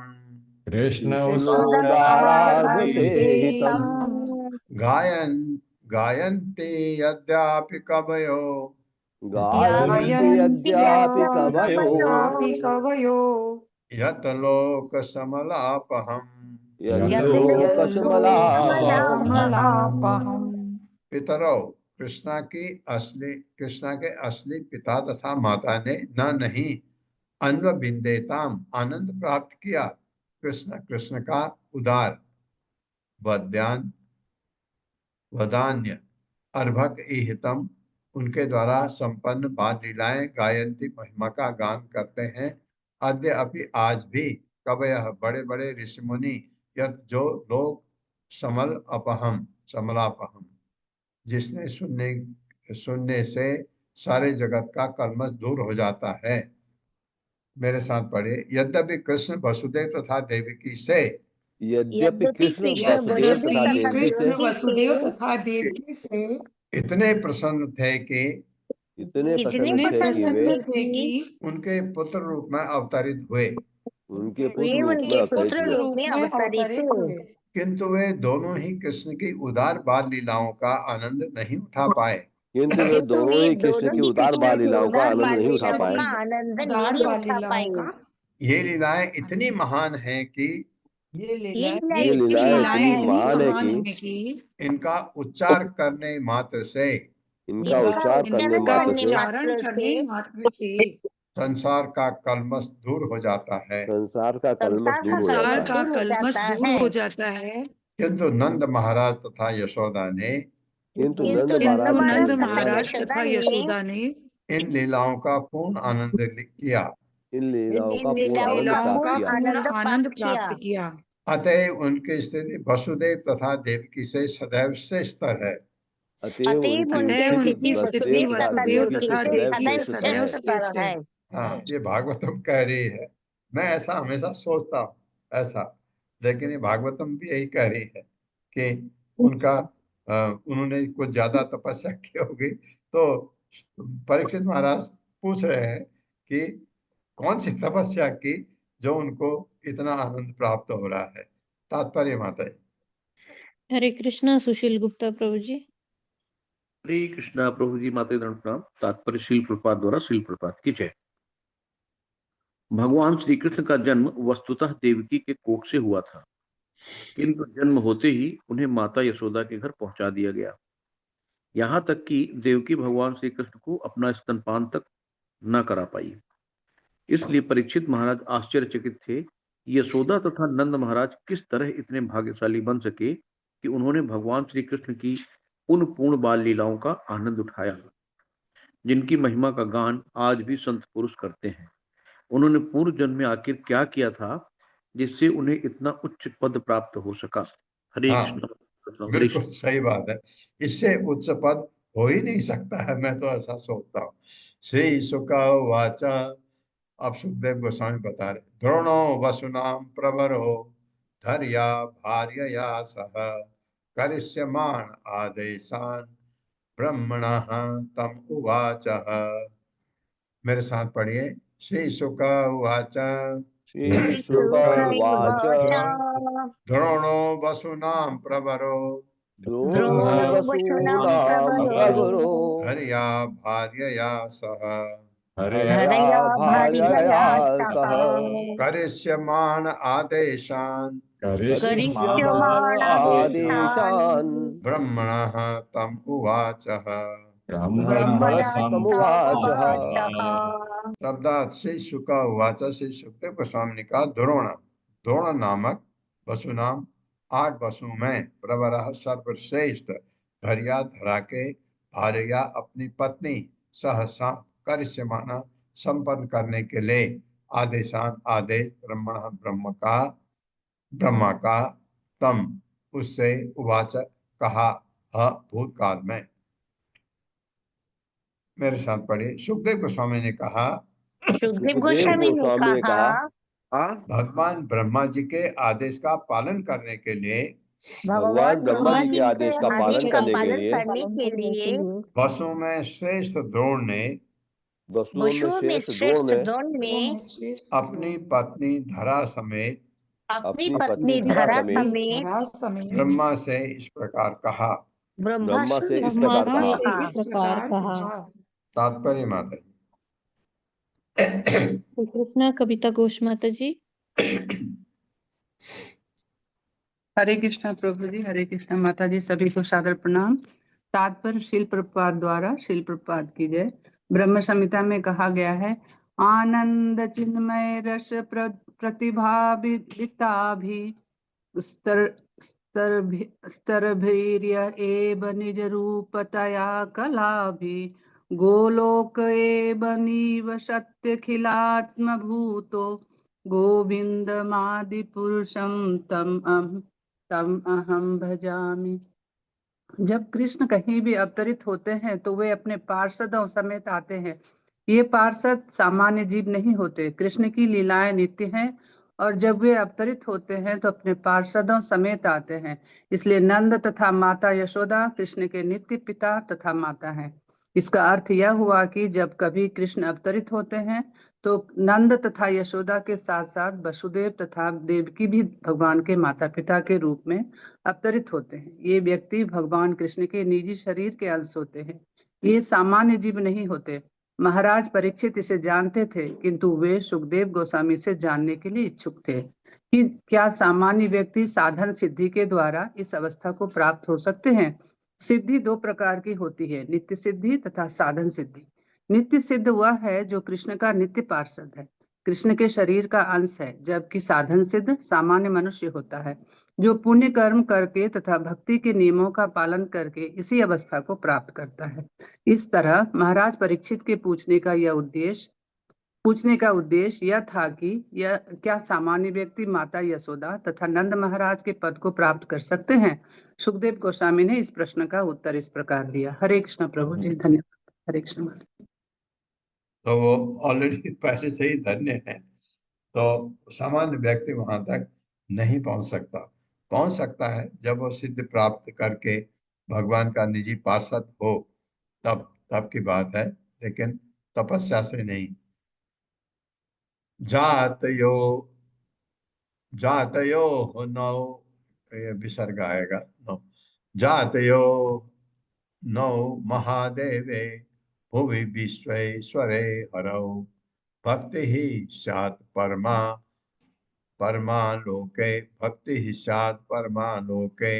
कृष्णोदारार्भ के हितम गायन्ति यद्यापि कवयो गायन्ति यद्यापि कवयो यत लोक समलापहम। यतलोकशमलापहम्। पितरौ, कृष्णा के असली पिता तथा माता ने न नहीं अन्व बिंदेताम आनंद प्राप्त किया। कृष्ण का उदार वदान्य अर्भक हितम उनके द्वारा संपन्न बाल लीलाएं गायंती महिमा का गान करते हैं। अद्य अपि आज भी कवयः बड़े बड़े ऋषि मुनि यत जो लोग समलापहम जिसने सुनने से सारे जगत का कलमश दूर हो जाता है। मेरे साथ पढ़े, यद्यपि कृष्ण वसुदेव तथा देवकी से यद्यपि कृष्ण वसुदेव तथा देवकी से इतने प्रसन्न थे कि इतने प्रसन्न थे कि उनके पुत्र रूप में अवतरित हुए। उनके पुत्र रूप में अवतरित हुए, किंतु वे दोनों ही कृष्ण की उदार बाल लीलाओं का आनंद नहीं उठा पाए। किंतु वे दोनों ही कृष्ण की उदार बाल लीलाओं का आनंद नहीं उठा पाए। ये लीलाएं इतनी महान हैं कि ये ये लीलाएं ये लीलाएं लीलाएं इतनी महान है कि है कि इनका उच्चार करने मात्र से इनका इनका उच्चार करने उच्चारण मात्र से उच्चारण करने मात्र से संसार का कलमश दूर हो जाता है। संसार का कलमश संसार दूर हो संसार जाता का है। कलमश दूर हो जाता है। किंतु नंद महाराज तथा यशोदा ने किंतु किंतु नंद महाराज किंतु तथा नंद यशोदा ने महाराज तथा यशोदा ने इन लीलाओं का पूर्ण आनंद किया। इन लीलाओं का इन पूर्ण आनंद लीलाओं प्राप्त का किया। पूर्ण आनंद किया। प्राप्त किया। अतः उनकी स्थिति वसुदेव तथा देवकी से सदैव श्रेष्ठतर है। अतएव अतएव उनकी उनकी अतः स्थिति उनकी स्थिति स्थिति वसुदेव तथा वसुदेव देवकी तथा से देवकी सदैव से श्रेष्ठतर सदैव है। श्रेष्ठतर है। हाँ, ये भागवतम कह रही है। मैं ऐसा हमेशा सोचता हूँ ऐसा, लेकिन ये भागवतम भी यही कह रही है कि उनका उन्होंने कुछ ज्यादा तपस्या की होगी। तो परीक्षित महाराज पूछ रहे हैं कि कौन सी तपस्या की जो उनको इतना आनंद प्राप्त हो रहा है। तात्पर्य माता जी। हरे कृष्णा। सुशील गुप्ता प्रभु जी। हरे कृष्णा प्रभु जी, माते दंड प्रणाम। तात्पर्य श्रील प्रपात द्वारा श्रील प्रपात की जय। भगवान श्री कृष्ण का जन्म वस्तुतः देवकी के कोख से हुआ था, किंतु जन्म होते ही उन्हें माता यशोदा के घर पहुंचा दिया गया। यहाँ तक कि देवकी भगवान श्री कृष्ण को अपना स्तनपान तक न करा पाई। इसलिए परीक्षित महाराज आश्चर्यचकित थे कि यशोदा तथा नंद महाराज किस तरह इतने भाग्यशाली बन सके कि उन्होंने भगवान श्री कृष्ण की उन पूर्ण बाल लीलाओं का आनंद उठाया, जिनकी महिमा का गान आज भी संत पुरुष करते हैं। उन्होंने पूर्व जन्म में आखिर क्या किया था जिससे उन्हें इतना उच्च पद प्राप्त हो सका। हरे हाँ, कृष्ण। बिल्कुल सही बात है। इससे उच्च पद हो ही नहीं सकता है, मैं तो ऐसा सोचता हूँ। श्री शुक उवाच, अब सुखदेव गोस्वामी बता रहे, द्रोणो वसुनाम प्रवरो धर्या भार्यया सह करिष्यमाण आदेशान ब्रह्मणः तम उवाच। मेरे साथ पढ़िए। श्री शुक उवाच, श्री शुक उवाच, द्रोणो वसुनाम प्रवरो द्रोणो वसूनां प्रवरो धर्या भार्यया सह हरया भार्यया सह करिष्यमाण आदेशान करिष्यमाण आदेशान् ब्रह्मणः तम उवाच। ब्रह्मणस्तमुवाचः। शब्दार्थ से शुक उवाच से सुखदेव गोस्वामी ने कहा, द्रोण, द्रोण नामक वसुनाम 8 वसुओं में प्रवरः सर्वश्रेष्ठ धर्या धरा के भार्या अपनी पत्नी सहसा करिष्यमाना संपन्न करने के लिए आदेशान आदेश ब्रह्मा का तम उससे उवाच कहा भूतकाल में। मेरे साथ पढ़िए। सुखदेव गोस्वामी ने कहा, सुखदेव गोस्वामी ने कहा, भगवान ब्रह्मा जी के आदेश का पालन करने के लिए भगवान ब्रह्मा जी के आदेश का पालन करने के लिए वसुओं में श्रेष्ठ द्रोण ने वसुओं में श्रेष्ठ द्रोण ने अपनी पत्नी धरा समेत अपनी पत्नी धरा समेत ब्रह्मा से इस प्रकार कहा। ब्रह्मा से इस प्रकार कहा। तात्पर्य माता जी। श्री कृष्णा। कविता घोष माता जी। हरे कृष्णा प्रभु जी, हरे कृष्णा माता जी, सभी को सादर प्रणाम। तात्पर्य शील प्रपात द्वारा शील प्रपात की जय। ब्रह्म संहिता में कहा गया है, आनंद चिन्मय रस प्रतिभाविता भी स्तरभीर्य एव निज रूपतया कला भी गोलोक एव नीव सत्यखिलात्म भूतो गोविंदमादि पुरुषम तम अहम भजामि। जब कृष्ण कहीं भी अवतरित होते हैं तो वे अपने पार्षदों समेत आते हैं। ये पार्षद सामान्य जीव नहीं होते। कृष्ण की लीलाएं नित्य हैं और जब वे अवतरित होते हैं तो अपने पार्षदों समेत आते हैं। इसलिए नंद तथा माता यशोदा कृष्ण के नित्य पिता तथा माता हैं। इसका अर्थ यह हुआ कि जब कभी कृष्ण अवतरित होते हैं तो नंद तथा यशोदा के साथ साथ वसुदेव तथा देवकी भी भगवान के माता पिता के रूप में अवतरित होते हैं। ये व्यक्ति भगवान कृष्ण के निजी शरीर के अंश होते हैं। ये सामान्य जीव नहीं होते। महाराज परीक्षित इसे जानते थे, किंतु वे सुखदेव गोस्वामी से जानने के लिए इच्छुक थे कि क्या सामान्य व्यक्ति साधन सिद्धि के द्वारा इस अवस्था को प्राप्त हो सकते हैं। सिद्धि दो प्रकार की होती है, नित्य सिद्धि तथा साधन सिद्धि। नित्य सिद्ध वह है जो कृष्ण का नित्य पार्षद है, कृष्ण के शरीर का अंश है, जबकि साधन सिद्ध सामान्य मनुष्य होता है जो पुण्य कर्म करके तथा भक्ति के नियमों का पालन करके इसी अवस्था को प्राप्त करता है। इस तरह महाराज परीक्षित के पूछने का उद्देश्य यह था कि यह क्या सामान्य व्यक्ति माता यशोदा तथा नंद महाराज के पद को प्राप्त कर सकते हैं। सुखदेव गोस्वामी ने इस प्रश्न का उत्तर इस प्रकार दिया। हरे कृष्ण प्रभु जी, धन्यवाद। हरे कृष्ण। तो वो ऑलरेडी पहले से ही धन्य है, तो सामान्य व्यक्ति वहां तक नहीं पहुंच सकता है जब वो सिद्ध प्राप्त करके भगवान का निजी पार्षद हो, तब की बात है, लेकिन तपस्या से नहीं। जातयो नौ, ये विसर्ग आएगा, नौ जातयो नौ महादेवे भुवि विश्वेश्वरे हरौ भक्ति ही स्यात् परमालोके भक्ति ही स्यात् परमालोके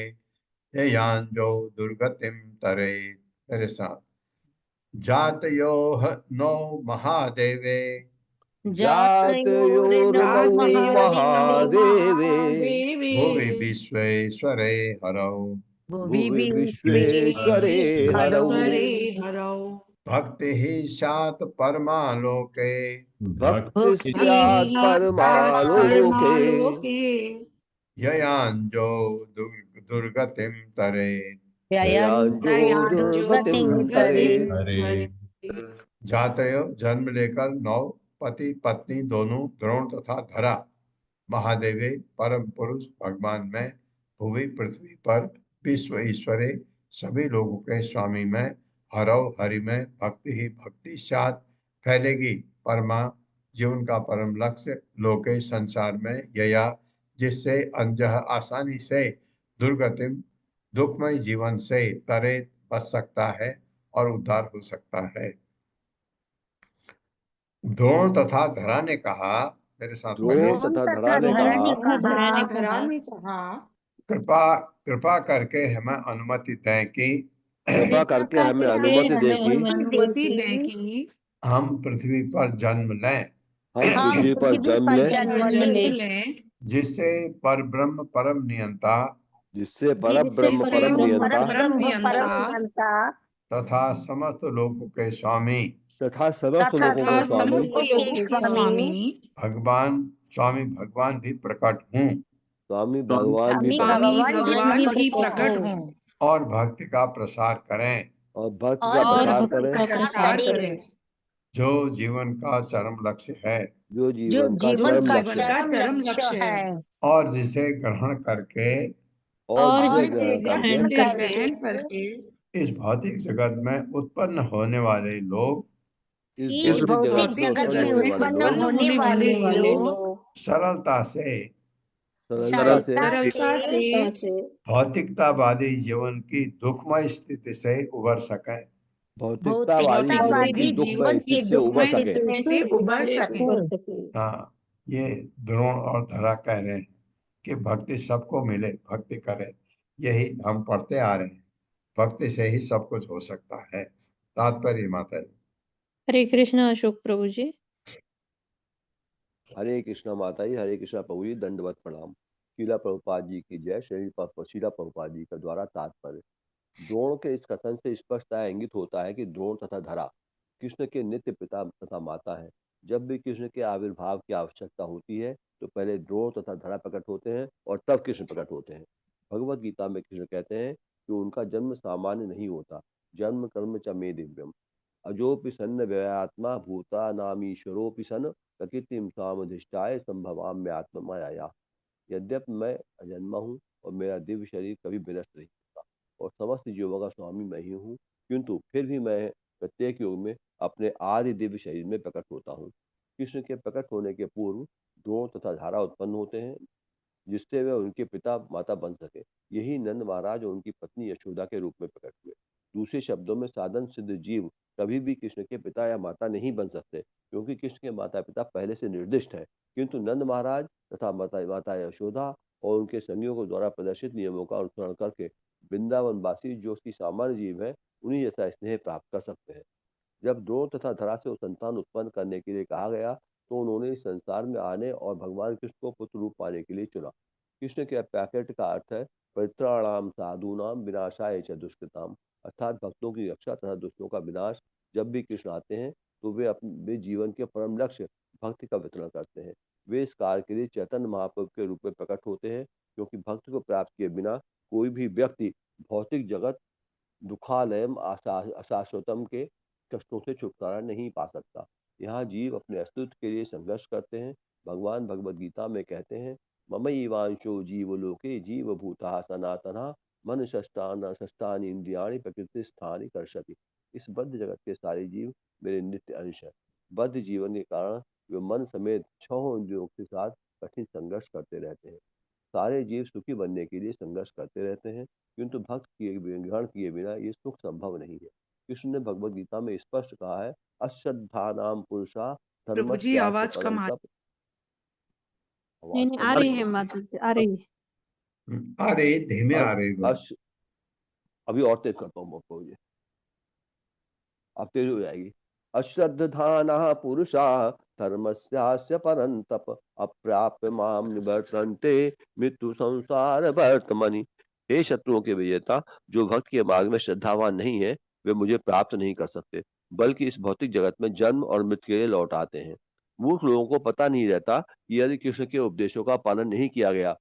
यान्यो दुर्गतिम तरे। मेरे साथ, जातयोः नौ महादेवे जातयोर्नौ महादेवे भुवि विश्वेश्वरे हरौ भुवि विश्वेश्वरे हरौ भक्ति ही स्यात् परमालोके भक्ति स्यात् परमालोके ययान्यो दुर्गतिम तरे। यान्यो दुर्गतिम तरे। जातयो जन्म लेकर 9 पति पत्नी दोनों द्रोण तथा धरा महादेवे परम पुरुष भगवान में भूमि पृथ्वी पर विश्व ईश्वरे सभी लोगों के स्वामी में हरव हरि में भक्ति ही भक्ति साथ फैलेगी परमा जीवन का परम लक्ष्य लोके संसार में यया जिससे अंजह आसानी से दुर्गतिम दुखमय जीवन से तरे बच सकता है और उद्धार हो सकता है। द्रोण तथा धरा ने कहा, मेरे साथ पढ़िए, द्रोण तथा धरा ने कहा कृपा करके हमें अनुमति दें कि कृपा करके हमें अनुमति दे कि हम पृथ्वी पर जन्म लें, हम पृथ्वी पर जन्म लें, जिससे परब्रह्म परम नियंता तथा समस्त लोगों के स्वामी भगवान भी प्रकट हूँ स्वामी भगवान भी प्रकट हों और भक्ति का प्रसार करें जो जीवन का चरम लक्ष्य है, जो जीवन का चरम लक्ष्य है और जिसे ग्रहण करके इस भौतिक जगत में उत्पन्न होने वाले लोग सरलता से भौतिकतावादी जीवन की दुखमय स्थिति से उबर सकें। भौतिकतावादी जीवन की दुखमय स्थिति से उबर सके। हाँ, ये द्रोण और धरा कह रहे हैं कि भक्ति सबको मिले, भक्ति करें। यही हम पढ़ते आ रहे हैं, भक्ति से ही सब कुछ हो सकता है। तात्पर्य माता जी। हरे कृष्णा अशोक प्रभु जी। हरे कृष्णा माता जी, हरे कृष्णा प्रभु जी, दंडवत प्रणाम। शीला प्रभुपाद जी की जय। शीला प्रभुपाद जी का द्वारा तात्पर्य। द्रोण के इस कथन से स्पष्टतः इंगित होता है कि द्रोण तथा धरा कृष्ण के नित्य पिता तथा माता है। जब भी कृष्ण के आविर्भाव की आवश्यकता होती है तो पहले द्रोण तथा धरा प्रकट होते हैं और तब कृष्ण प्रकट होते हैं। भगवत गीता में कृष्ण कहते हैं कि उनका जन्म सामान्य नहीं होता, जन्म कर्म च मे दिव्यम अजोपि सन्न व्ययात्मा भूता नामीश्वरोपि सन प्रकृतिम स्वामधिष्ठाय संभवाम्य आत्ममाया। यद्यपि मैं अजन्मा हूँ और मेरा दिव्य शरीर कभी विनष्ट नहीं होता और समस्त जीवों का स्वामी मैं ही हूँ, किंतु फिर भी मैं प्रत्येक युग में अपने आदि दिव्य शरीर में प्रकट होता हूँ। कृष्ण के प्रकट होने के पूर्व द्रोण तथा धारा उत्पन्न होते हैं जिससे वे उनके पिता माता बन सके। यही नंद महाराज और उनकी पत्नी यशोदा के रूप में प्रकट हुए। दूसरे शब्दों में साधन सिद्ध जीव कभी भी कृष्ण के पिता या माता नहीं बन सकते, क्योंकि कृष्ण के माता पिता पहले से निर्दिष्ट है। किंतु नंद महाराज तथा माता माता यशोदा और उनके संगियों द्वारा प्रदर्शित नियमों का अनुसरण करके वृंदावनवासी जो कि सामान्य जीव है, उन्हीं जैसा स्नेह प्राप्त कर सकते हैं। जब द्रोण तथा धरा से संतान उत्पन्न करने के लिए कहा गया, तो उन्होंने इस संसार में आने और भगवान कृष्ण को पुत्र रूप पाने के लिए चुना। कृष्ण के पैकेट का अर्थ है परित्राणाम साधूनाम विनाशाय च दुष्कृताम, अर्थात भक्तों की रक्षा तथा दुष्टों का विनाश। जब भी कृष्ण आते हैं तो वे जीवन के परम लक्ष्य भक्ति का वितरण करते हैं। वे इस कार्य के लिए चैतन्य महाप्रभु के रूप में प्रकट होते हैं, क्योंकि भक्ति को प्राप्त किए बिना कोई भी व्यक्ति भौतिक जगत दुखालयम अशाश्वतम के कष्टों से छुटकारा नहीं पा सकता। यहाँ जीव अपने अस्तित्व के लिए संघर्ष करते हैं। भगवान भगवद गीता में कहते हैं, ममैवांशो जीवलोके जीवभूतः सनातनः मन षष्ठानि इंद्रियाणि प्रकृति स्थानि कर्षति। इस बद्ध जगत के सारे जीव मेरे नित्य अंश हैं। बद्ध जीवन के कारण वे मन समेत 6 इंद्रियों के साथ कठिन संघर्ष करते रहते हैं। सारे जीव सुखी बनने के लिए संघर्ष करते रहते हैं, किंतु भक्त ग्रहण किए बिना ये सुख संभव नहीं है। कृष्ण ने भगवद गीता में स्पष्ट कहा है, अश्रद्धानाम पुरुषा प्रभु जी धर्मस्यास्य आवाज कम परम आ तप। नहीं नहीं आ रही है माता जी, आ रही है। आ रही, धीमे आ रही। अभी और तेज करता हूँ आपको, ये अब तेज हो जाएगी। अश्रद्धानाः पुरुषा धर्मस्यास्य परन्तप अप्राप्य माम निवर्तन्ते मृत्यु संसार वर्तमनि। हे शत्रुओं के विजेता, जो भक्त के मार्ग में श्रद्धावान नहीं है, वे मुझे प्राप्त नहीं कर सकते, बल्कि इस भौतिक जगत में जन्म और मृत्यु के लिए लौट आते हैं। मूर्ख लोगों को पता नहीं रहता कि यदि कृष्ण के उपदेशों का पालन नहीं किया गया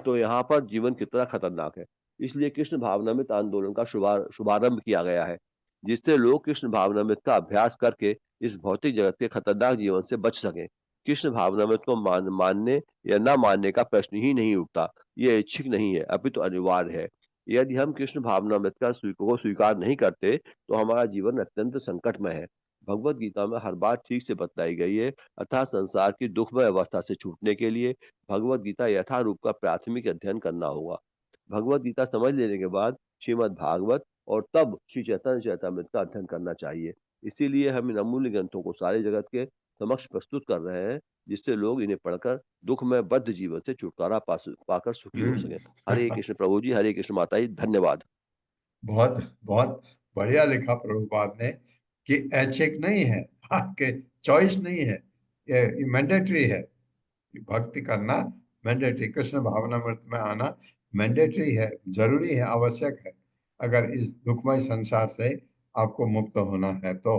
तो यहाँ पर जीवन कितना खतरनाक है। इसलिए कृष्ण भावनामृत आंदोलन का शुभारंभ किया गया है, जिससे लोग कृष्ण भावनामृत का अभ्यास करके इस भौतिक जगत के खतरनाक जीवन से बच सकें। कृष्ण भावनामृत को मानने या न मानने का प्रश्न ही नहीं उठता। यह ऐच्छिक नहीं है, अपितु अनिवार्य है। यदि हम कृष्ण भावनामृत का स्वीकार नहीं करते, तो हमारा जीवन अत्यंत संकटमय है। भगवत गीता में हर बात ठीक से बताई गई है, अर्थात संसार की दुखमय अवस्था से छूटने के लिए भगवत गीता यथारूप का प्राथमिक अध्ययन करना होगा। भगवत गीता समझ लेने के बाद श्रीमद् भागवत और तब श्री चैतन्य चैतामृत का अध्ययन करना चाहिए। इसीलिए हम इन अमूल्य ग्रंथों को सारे जगत के समक्ष प्रस्तुत कर रहे हैं, जिससे लोग इन्हें पढ़कर दुख में बद्ध जीवन से छुटकारा पाकर सुखी हो सके। हरे कृष्ण प्रभु जी, हरे कृष्ण माता जी, धन्यवाद। बहुत बहुत बढ़िया लिखा प्रभुपाद ने कि ऐच्छिक नहीं है, आपके चॉइस नहीं है, ये मैंडेटरी है। भक्ति करना मैंडेटरी, कृष्ण भावनामृत में आना मैंडेटरी है, जरूरी है, आवश्यक है, अगर इस दुखमय संसार से आपको मुक्त होना है तो।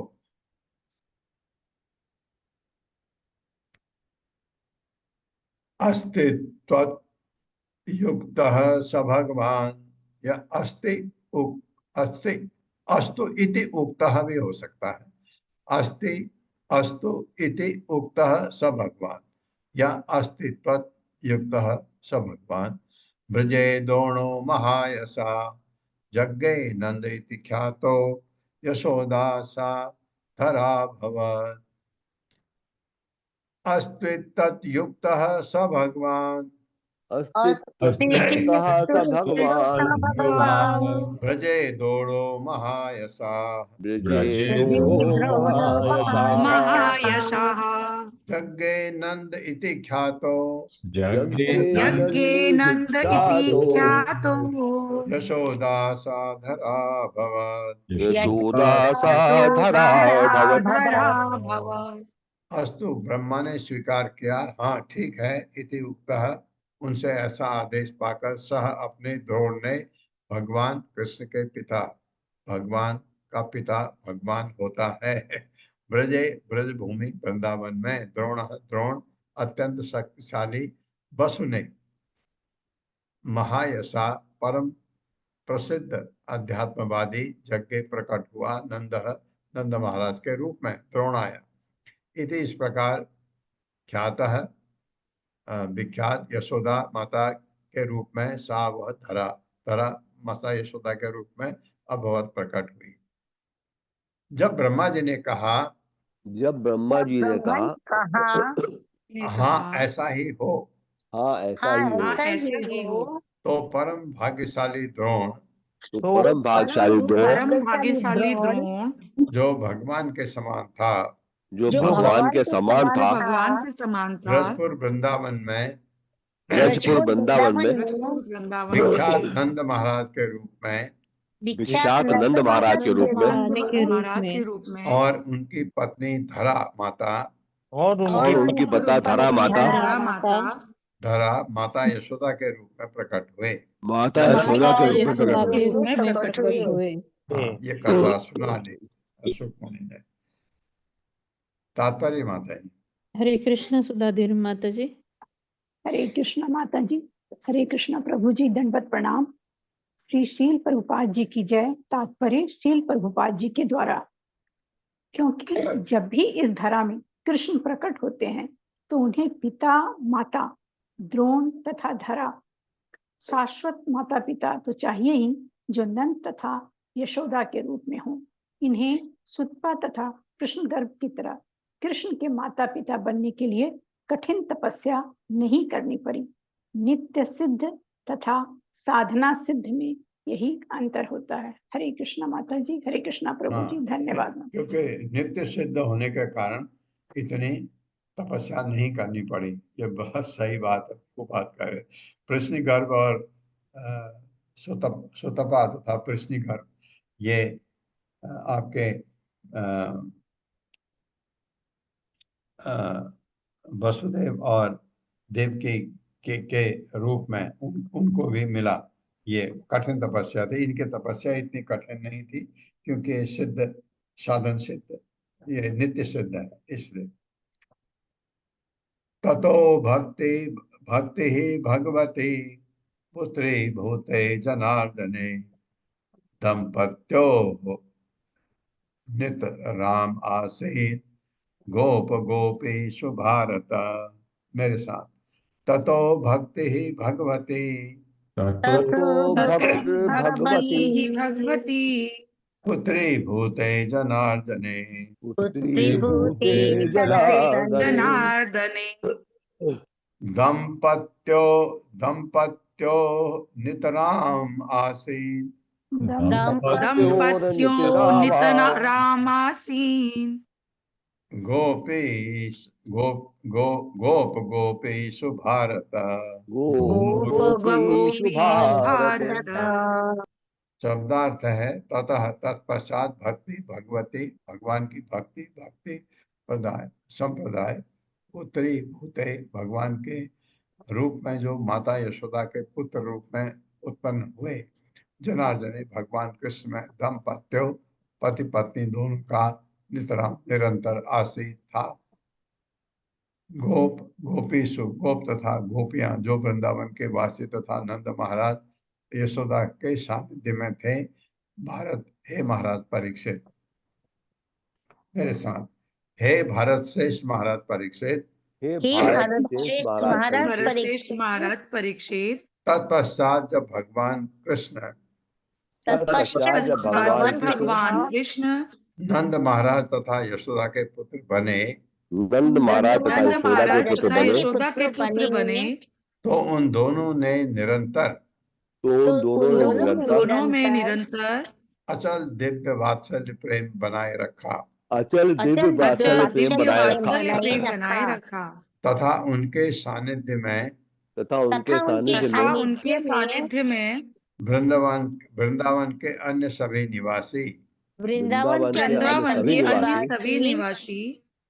अस्तित्व युक्तः स भगवान, या अस्ति अस्तु इति उक्तः भी हो सकता है। अस्ति अस्तु इति उक्तः स भगवान, या अस्तित्व युक्तः स भगवान। ब्रजे दोणो महायसा जग्गे नंद इति ख्यातो यशोदा सा धरा भवत्। अस्तित्व युक्तः स भगवान, अस्तित्वतः स भगवान, ब्रजे दोड़ो महायसा ब्रजे दोणो महायशाः, जग्गे नंद इति ख्यातो यज्ञे नंद इति ख्यातो यशोदा सा धरा भवत्। यशोदा सा धरा भवत्। अस्तु, ब्रह्मा ने स्वीकार किया, हाँ ठीक है, इति उक्तः, उनसे ऐसा आदेश पाकर, सह अपने द्रोण ने भगवान कृष्ण के पिता, भगवान का पिता भगवान होता है, ब्रजे ब्रज भूमि वृंदावन में द्रोण अत्यंत शक्तिशाली वसु ने महायशा परम प्रसिद्ध अध्यात्मवादी जगह प्रकट हुआ नंद महाराज के रूप में द्रोण आया। इति इस प्रकार ख्यात है, विख्यात यशोदा माता के रूप में सा वह धरा माता यशोदा के रूप में अभवत प्रकट हुई। जब ब्रह्मा जी ने कहा हाँ ऐसा ही हो, हाँ ऐसा ही हो, तो परम भाग्यशाली द्रोण तो परम भागशाली द्रोण परम भाग्यशाली द्रोण जो भगवान के समान था, जो भगवान के समान था, भगवान के समान था, ब्रजपुर वृंदावन में ब्रजपुर वृंदावन में विख्यात नंद महाराज के रूप में विख्यात नंद महाराज के रूप में महाराज के रूप में और उनकी पत्नी धरा माता और उनकी पता धरा माता यशोदा के रूप में प्रकट हुए। माता यशोदा के रूप में प्रकट हुए। हाँ, ये कथा सुना दे अशोक मुनि ने। तात्पर्य माता जी। हरे कृष्ण सुधादेवी माता जी। हरे कृष्ण माता जी। हरे कृष्ण प्रभु जी, दंडवत प्रणाम। श्री शील प्रभुपाद जी की जय। तात्पर्य शील प्रभुपाद जी के द्वारा, क्योंकि जब भी इस धरा में कृष्ण प्रकट होते हैं तो उन्हें पिता माता द्रोण तथा धरा, शाश्वत माता पिता तो चाहिए ही, जो नंद तथा यशोदा के रूप में हो। इन्हें सुतपा तथा कृष्ण गर्भ की तरह कृष्ण के माता पिता बनने के लिए कठिन तपस्या नहीं करनी पड़ी। नित्य सिद्ध तथा साधना सिद्ध में यही अंतर होता है। हरे कृष्णा माता जी। हरे कृष्णा प्रभु जी। धन्यवाद। क्योंकि नित्य सिद्ध होने के कारण इतनी तपस्या नहीं करनी पड़ी। ये बहुत सही बात को बात करे। प्रश्न गर्भ और सुतपा तथा प्रश्न गर्भ ये आपके वसुदेव और देवकी के रूप में उनको भी मिला। ये कठिन तपस्या थी। इनकी तपस्या इतनी कठिन नहीं थी क्योंकि सिद्ध साधन सिद्ध, ये नित्य सिद्ध है, इसलिए। ततो भक्ति भक्ति ही भगवती पुत्री भूते जनार्दने दंपत्यो नित राम आसीत गोप गोपीषु भारत। मेरे साथ। ततो भक्ति ही भगवती भगवती पुत्री भूते जनार्दने जनार्दने दंपत्यो नितराम आसीत दंपत्यो नितरामासीन गोपीश गोपीषु भारत। शब्दार्थ है ततः तत्पश्चात भक्ति भगवती, भगवान की भक्ति संप्रदाय पुत्री भूते, भगवान के रूप में जो माता यशोदा के पुत्र रूप में उत्पन्न हुए, जनार्दने भगवान कृष्ण में दंपत्यो पति पत्नी दोनों का निरंतर आश्रित था। गोपीषु गोप तथा गोपियां जो वृंदावन के वासी तथा नंद महाराज यशोदा के सानिध्य में थे। भारत, हे महाराज परीक्षित, मेरे साथ। हे भारत श्रेष्ठ महाराज परीक्षित, महाराज परीक्षित। तत्पश्चात जब भगवान कृष्ण नंद महाराज तथा यशोदा के पुत्र बने, यशोदा के पुत्र बने, तो उन दोनों ने निरंतर अचल दिव्य वात्सल्य प्रेम बनाए रखा। तथा उनके सानिध्य में वृंदावन के अन्य सभी निवासी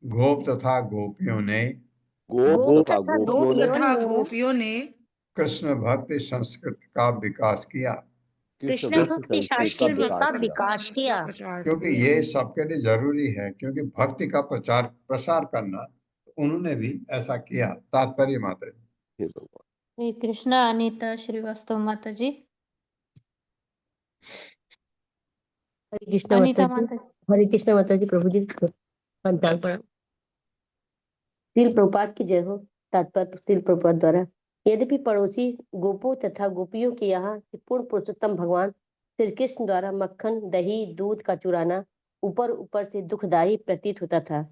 गोप तथा गोपियों ने कृष्ण भक्ति संस्कृति का विकास किया। क्योंकि ये सबके लिए जरूरी है, क्योंकि भक्ति का प्रसार करना, उन्होंने भी ऐसा किया। तात्पर्य माता जी। कृष्णा अनीता श्रीवास्तव माता जी। हरे कृष्ण माता जी। प्रभु जी प्रणाम। श्रील प्रभुपाद की जय हो। तात्पर्य श्रील प्रभुपाद द्वारा, यद्यपि पड़ोसी गोपों तथा गोपियों के यहाँ पूर्ण पुरुषोत्तम भगवान श्री कृष्ण द्वारा मक्खन दही दूध का चुराना ऊपर ऊपर से दुखदायी प्रतीत होता था,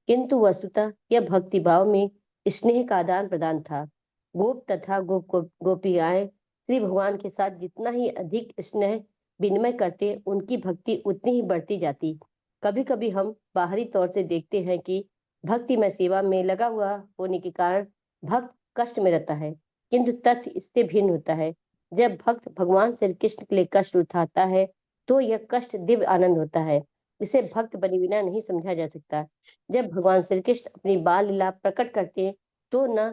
किंतु वस्तुतः यह भक्ति भाव में स्नेह का आदान प्रदान था। गोप तथा गोपियाएं श्री भगवान के साथ जितना ही अधिक स्नेह विनिमय करते उनकी भक्ति उतनी ही बढ़ती जाती। कभी कभी हम बाहरी तौर से देखते हैं कि भक्ति में सेवा में लगा हुआ होने के कारण भक्त कष्ट में रहता है, किंतु तथ्य इससे भिन्न होता है। जब भक्त भगवान श्री कृष्ण के लिए कष्ट उठाता है तो यह कष्ट दिव्य आनंद होता है। इसे भक्त बने बिना नहीं समझा जा सकता। जब भगवान श्री कृष्ण अपनी बाल लीला प्रकट करते हैं तो न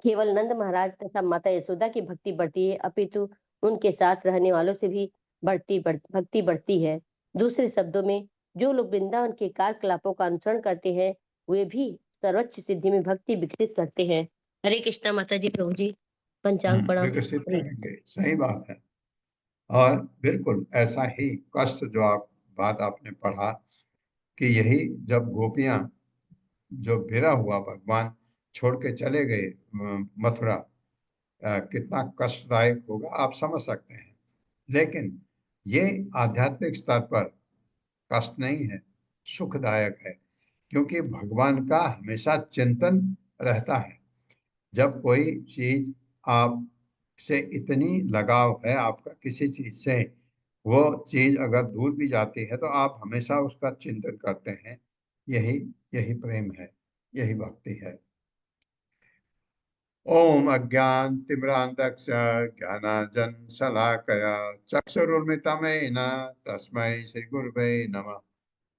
केवल नंद महाराज तथा माता यशोदा की भक्ति बढ़ती है, अपितु उनके साथ रहने वालों से भी भक्ति बढ़ती है। दूसरे शब्दों में, जो लोग वृंदावन के कार्यकलापों का अनुसरण करते हैं वे भी सर्वोच्च सिद्धि में भक्ति विकसित करते हैं। हरे कृष्णा माता जी, प्रभु जी, पंचांग प्रणाम। विकसित करेंगे, सही बात है। और बिल्कुल ऐसा ही कष्ट जो बात आपने पढ़ा कि यही जब गोपियां जो गिरा हुआ भगवान छोड़ के चले गए मथुरा, कितना कष्टदायक होगा आप समझ सकते हैं। लेकिन ये आध्यात्मिक स्तर पर कष्ट नहीं है, सुखदायक है, क्योंकि भगवान का हमेशा चिंतन रहता है। जब कोई चीज आप से इतनी लगाव है आपका किसी चीज से, वो चीज अगर दूर भी जाती है तो आप हमेशा उसका चिंतन करते हैं। यही यही प्रेम है, यही भक्ति है। ओम अज्ञानतिमिरान्धस्य ज्ञानाञ्जनशलाकया चक्षुरुन्मिलितं तस्मै श्रीगुरुवे नमः।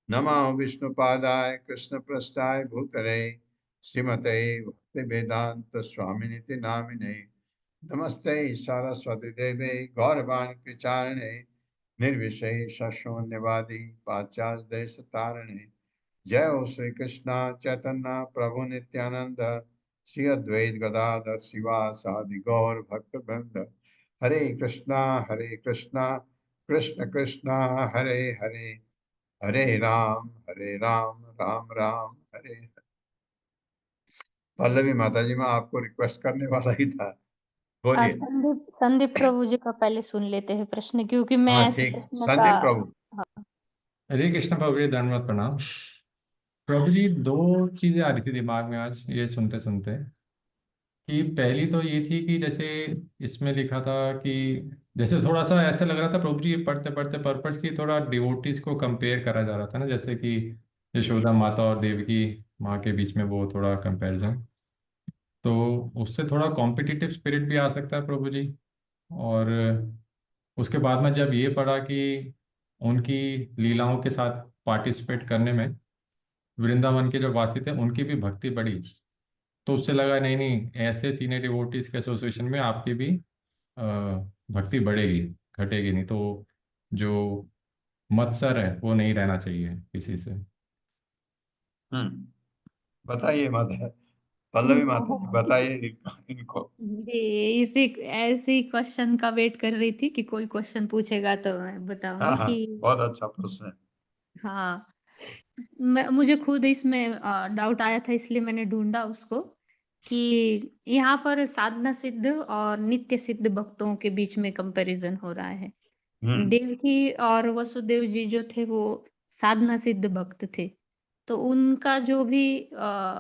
नमः विष्णुपादाय कृष्णपृष्ठाय भूतले श्रीमते भक्तिवेदांत स्वामिनिति नामिने। नमस्ते सरस्वती देवे गौरवाणी प्रचारिणे निर्विशेष शून्यवादी पाश्चात्य देश तारिणे। जय हो श्री कृष्ण चैतन्य प्रभु नित्यानंद श्री अद्वैत गदाधर शिवासादि गौर भक्त वृंद। हरे कृष्णा कृष्ण कृष्णा हरे हरे, हरे राम राम राम हरे हरे। पल्लवी माता जी, मैं आपको रिक्वेस्ट करने वाला ही था, बोलिए। संदीप प्रभु जी का पहले सुन लेते हैं प्रश्न, क्योंकि मैं हाँ ऐसे ठीक, प्रश्न का संदीप प्रभु। हाँ। हरे कृष्ण प्रभु जी, दंडवत प्रणाम। प्रभु जी, दो चीजें आ रही थी दिमाग में आज ये सुनते सुनते कि पहली तो ये थी कि जैसे इसमें लिखा था कि जैसे थोड़ा सा ऐसा लग रहा था प्रभु जी पढ़ते पढ़ते पर्पस की थोड़ा डिवोटीज को कंपेयर करा जा रहा था ना, जैसे कि यशोदा माता और देवकी माँ के बीच में वो थोड़ा कंपैरिजन, तो उससे थोड़ा कॉम्पिटिटिव स्पिरिट भी आ सकता है प्रभु जी। और उसके बाद में जब ये पढ़ा कि उनकी लीलाओं के साथ पार्टिसिपेट करने में वृंदावन के जो वासी थे उनकी भी भक्ति बढ़ी, तो उससे लगा नहीं नहीं ऐसे सीनियर डिवोटीज के एसोसिएशन में आपकी भी अ, भक्ति बढ़ेगी, घटेगी नहीं। तो जो मत्सर है वो नहीं रहना चाहिए किसी से। बताइए माता, पल्लवी माता जी बताइए इनको। जी, इसी ऐसे क्वेश्चन का वेट कर रही थी कि कोई क्वेश्चन पूछेगा तो मैं बताऊंगी हाँ, कि बहुत अच्छा प्रश्न है। हाँ, मुझे खुद इसमें डाउट आया था, इसलिए मैंने ढूंढा उसको कि यहाँ पर साधना सिद्ध और नित्य सिद्ध भक्तों के बीच में कंपैरिजन हो रहा है। देवकी और वसुदेव जी जो थे वो साधना सिद्ध भक्त थे, तो उनका जो भी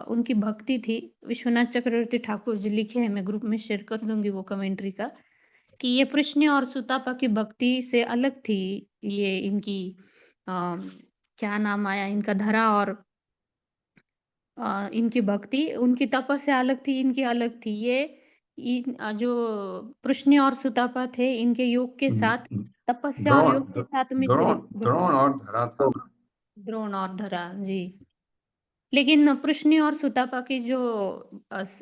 उनकी भक्ति थी, विश्वनाथ चक्रवर्ती ठाकुर जी लिखे हैं, मैं ग्रुप में शेयर कर दूंगी वो कमेंट्री का, कि ये प्रश्न और सुतापा की भक्ति से अलग थी। ये इनकी क्या नाम आया इनका, धरा और इनकी भक्ति, उनकी तपस्या अलग थी, इनकी अलग थी। ये जो प्रश्न और सुतापा थे, इनके योग के साथ तपस्या और योग के साथ मिश्रित द्रोण और धरा था ना। द्रोण और धरा जी। लेकिन प्रश्न और सुतापा की जो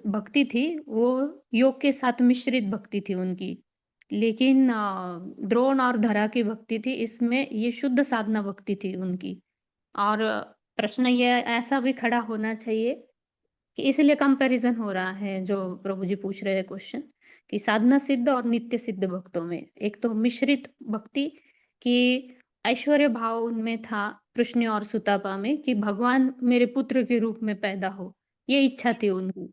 भक्ति थी वो योग के साथ मिश्रित भक्ति थी उनकी। लेकिन द्रोण और धरा की भक्ति थी, इसमें ये शुद्ध साधना भक्ति थी उनकी। और प्रश्न ये ऐसा भी खड़ा होना चाहिए कि इसलिए कंपैरिजन हो रहा है, जो प्रभु जी पूछ रहे हैं क्वेश्चन, कि साधना सिद्ध और नित्य सिद्ध भक्तों में एक तो मिश्रित भक्ति कि ऐश्वर्य भाव उनमें था, कृष्ण और सुतापा में, कि भगवान मेरे पुत्र के रूप में पैदा हो, ये इच्छा थी उनकी।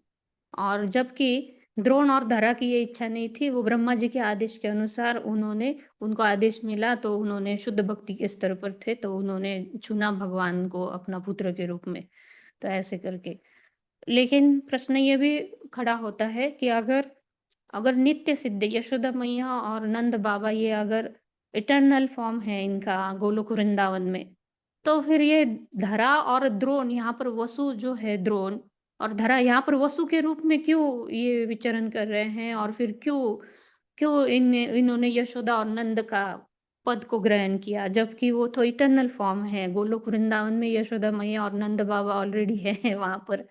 और जबकि द्रोण और धरा की ये इच्छा नहीं थी, वो ब्रह्मा जी के आदेश के अनुसार उनको आदेश मिला तो उन्होंने शुद्ध भक्ति के स्तर पर थे, तो उन्होंने चुना भगवान को अपना पुत्र के रूप में, तो ऐसे करके। लेकिन प्रश्न ये भी खड़ा होता है कि अगर नित्य सिद्ध यशोदा मैया और नंद बाबा ये अगर इटर्नल फॉर्म है इनका गोलोक वृंदावन में। तो फिर ये धरा और द्रोण, यहाँ पर वसु जो है द्रोण और धरा यहाँ पर वसु के रूप में क्यों ये विचरण कर रहे हैं, और फिर क्यों क्यों इन्होंने यशोदा और नंद का पद को ग्रहण किया, जबकि वो तो इटर्नल फॉर्म है। गोलोक वृंदावन में यशोदा मैया और नंद बाबा ऑलरेडी है वहां पर।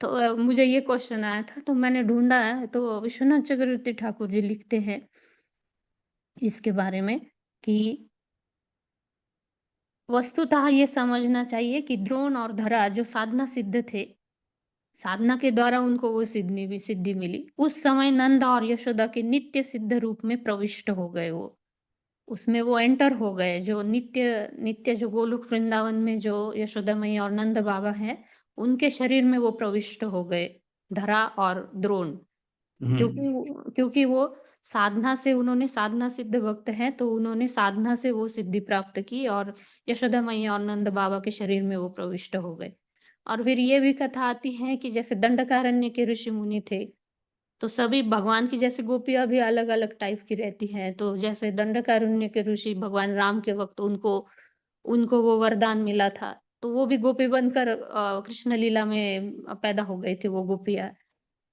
तो मुझे ये क्वेश्चन आया था, तो मैंने ढूंढा है, तो विश्वनाथ चक्रवर्ती ठाकुर जी लिखते हैं इसके बारे में कि वस्तुतः ये समझना चाहिए कि द्रोण और धरा जो साधना सिद्ध थे, साधना के द्वारा उनको वो सिद्धि मिली, उस समय नंद और यशोदा के नित्य सिद्ध रूप में प्रविष्ट हो गए। वो उसमें वो एंटर हो गए, जो नित्य नित्य जो गोलोक वृंदावन में जो यशोदा मैया और नंद बाबा है, उनके शरीर में वो प्रविष्ट हो गए, धरा और द्रोण। क्योंकि वो साधना से, उन्होंने साधना सिद्ध भक्त हैं, तो उन्होंने साधना से वो सिद्धि प्राप्त की और यशोदा मैया और नंद बाबा के शरीर में वो प्रविष्ट हो गए। और फिर ये भी कथा आती है कि जैसे दंडकारण्य के ऋषि मुनि थे, तो सभी भगवान की जैसे गोपियां भी अलग अलग टाइप की रहती हैं। तो जैसे दंडकारण्य के ऋषि भगवान राम के वक्त उनको उनको वो वरदान मिला था, तो वो भी गोपी बनकर कृष्ण लीला में पैदा हो गई थी वो गोपियां।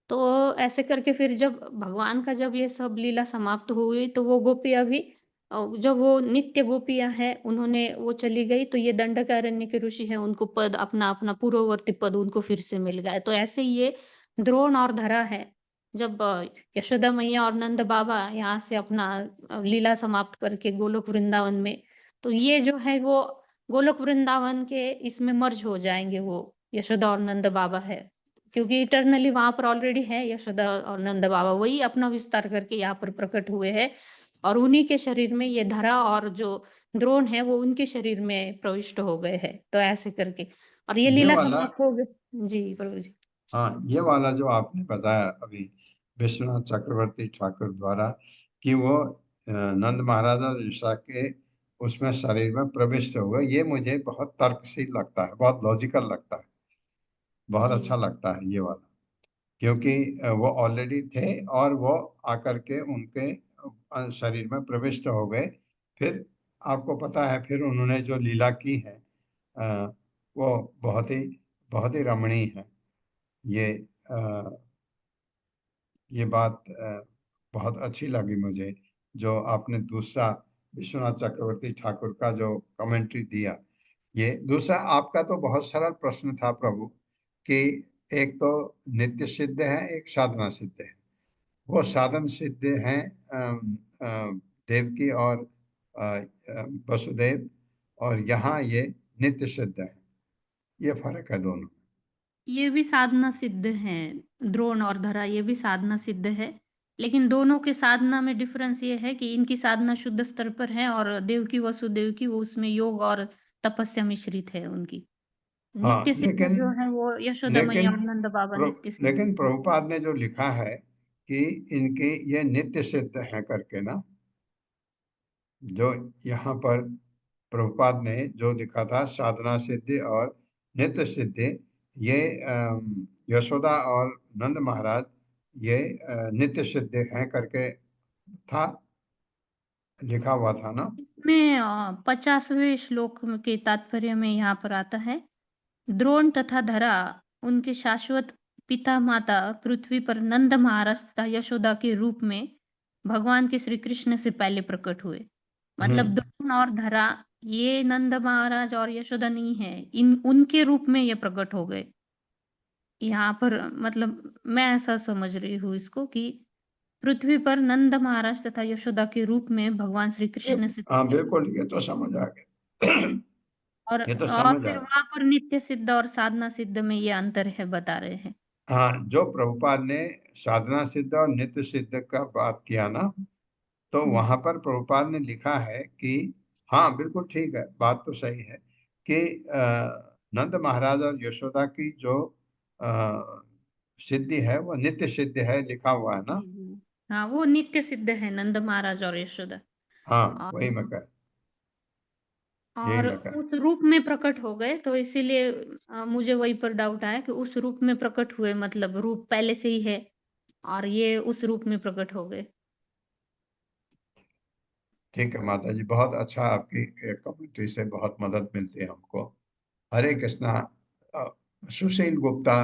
तो ऐसे करके फिर जब भगवान का जब ये सब लीला समाप्त हुई, तो वो गोपियां भी जब वो नित्य गोपियां हैं, उन्होंने वो चली गई, तो ये दंडकारण्य के ऋषि हैं, उनको पद अपना अपना पूर्ववर्ती पद उनको फिर से मिल गया। तो ऐसे ही ये द्रोण और धरा है। जब यशोदा मैया और नंद बाबा यहाँ से अपना लीला समाप्त करके गोलोक वृंदावन में, तो ये जो है वो गोलोक वृंदावन के इसमें मर्ज हो जाएंगे, वो यशोदा और नंद बाबा है, क्योंकि इटरनली वहां पर ऑलरेडी है यशोदा और नंद बाबा, वही अपना विस्तार करके यहाँ पर प्रकट हुए हैं, और उन्हीं के शरीर में ये धरा और जो द्रोण है वो उनके शरीर में प्रविष्ट हो गए हैं। तो ऐसे करके और ये ये लीला वाला समाप्त हो गई। जी प्रभु जी। हाँ, ये वाला जो आपने बताया अभी विश्वनाथ चक्रवर्ती ठाकुर द्वारा कि वो नंद महाराज और ऋषा के उसमें शरीर में प्रविष्ट हुए, ये मुझे बहुत तर्कशील लगता है, बहुत लॉजिकल लगता है, बहुत जी अच्छा लगता है ये वाला। क्योंकि वो ऑलरेडी थे और वो आकर के उनके शरीर में प्रविष्ट हो गए। फिर आपको पता है फिर उन्होंने जो लीला की है अ, वो बहुत ही रमणीय है। ये अ, ये बात बहुत अच्छी लगी मुझे, जो आपने दूसरा विश्वनाथ चक्रवर्ती ठाकुर का जो कमेंट्री दिया। ये दूसरा आपका तो बहुत सरल प्रश्न था प्रभु, कि एक तो नित्य सिद्ध है, एक साधना सिद्ध है। वो साधन सिद्ध हैं देवकी और वसुदेव, और यहाँ ये नित्य सिद्ध है। ये फर्क है दोनों। ये भी साधना सिद्ध है, द्रोण और धरा ये भी साधना सिद्ध है, लेकिन दोनों के साधना में डिफरेंस ये है कि इनकी साधना शुद्ध स्तर पर है, और देवकी वसुदेव की वो उसमें योग और तपस्या मिश्रित है उनकी। हाँ, नित्य सिद्ध जो है वो यशोदा मैया लेकिन और नंद बाबा नित्य सिद्ध लेकिन है। प्रभुपाद ने जो लिखा है कि इनके ये नित्य सिद्ध है करके ना, जो यहाँ पर प्रभुपाद ने जो लिखा था साधना सिद्धि और नित्य सिद्धि, ये यशोदा और नंद महाराज ये नित्य सिद्ध हैं करके था, लिखा हुआ था ना। में 50वें श्लोक के तात्पर्य में यहाँ पर आता है, द्रोण तथा धरा उनके शाश्वत पिता माता पृथ्वी पर नंद महाराज तथा यशोदा के रूप में भगवान के श्री कृष्ण से पहले प्रकट हुए। मतलब द्रोण और धरा ये नंद महाराज और यशोदा नहीं है, इन उनके रूप में ये प्रकट हो गए यहाँ पर। मतलब मैं ऐसा समझ रही हूँ इसको कि पृथ्वी पर नंद महाराज तथा यशोदा के रूप में भगवान श्री कृष्ण से हाँ पहले, बिल्कुल, ये तो समझ आ गया। ये तो और समझ फिर आया। वहां पर नित्य सिद्ध और साधना सिद्ध में ये अंतर है बता रहे हैं। हाँ, जो प्रभुपाद ने साधना सिद्ध और नित्य सिद्ध का बात किया ना, तो वहां पर प्रभुपाद ने लिखा है कि हाँ बिल्कुल ठीक है, बात तो सही है कि नंद महाराज और यशोदा की जो सिद्धि है वो नित्य सिद्ध है, लिखा हुआ है ना। हाँ वो नित्य सिद्ध है नंद महाराज और यशोदा। हाँ, वही मैं और कह यही और मैं कह उस रूप में प्रकट हो गए, तो इसीलिए मुझे वही पर डाउट आया कि उस रूप में प्रकट हुए, मतलब रूप पहले से ही है और ये उस रूप में प्रकट हो गए। ठीक है माता जी, बहुत अच्छा, आपकी कमेंट्री से बहुत मदद मिलती है हमको। हरे कृष्णा। सुशील गुप्ता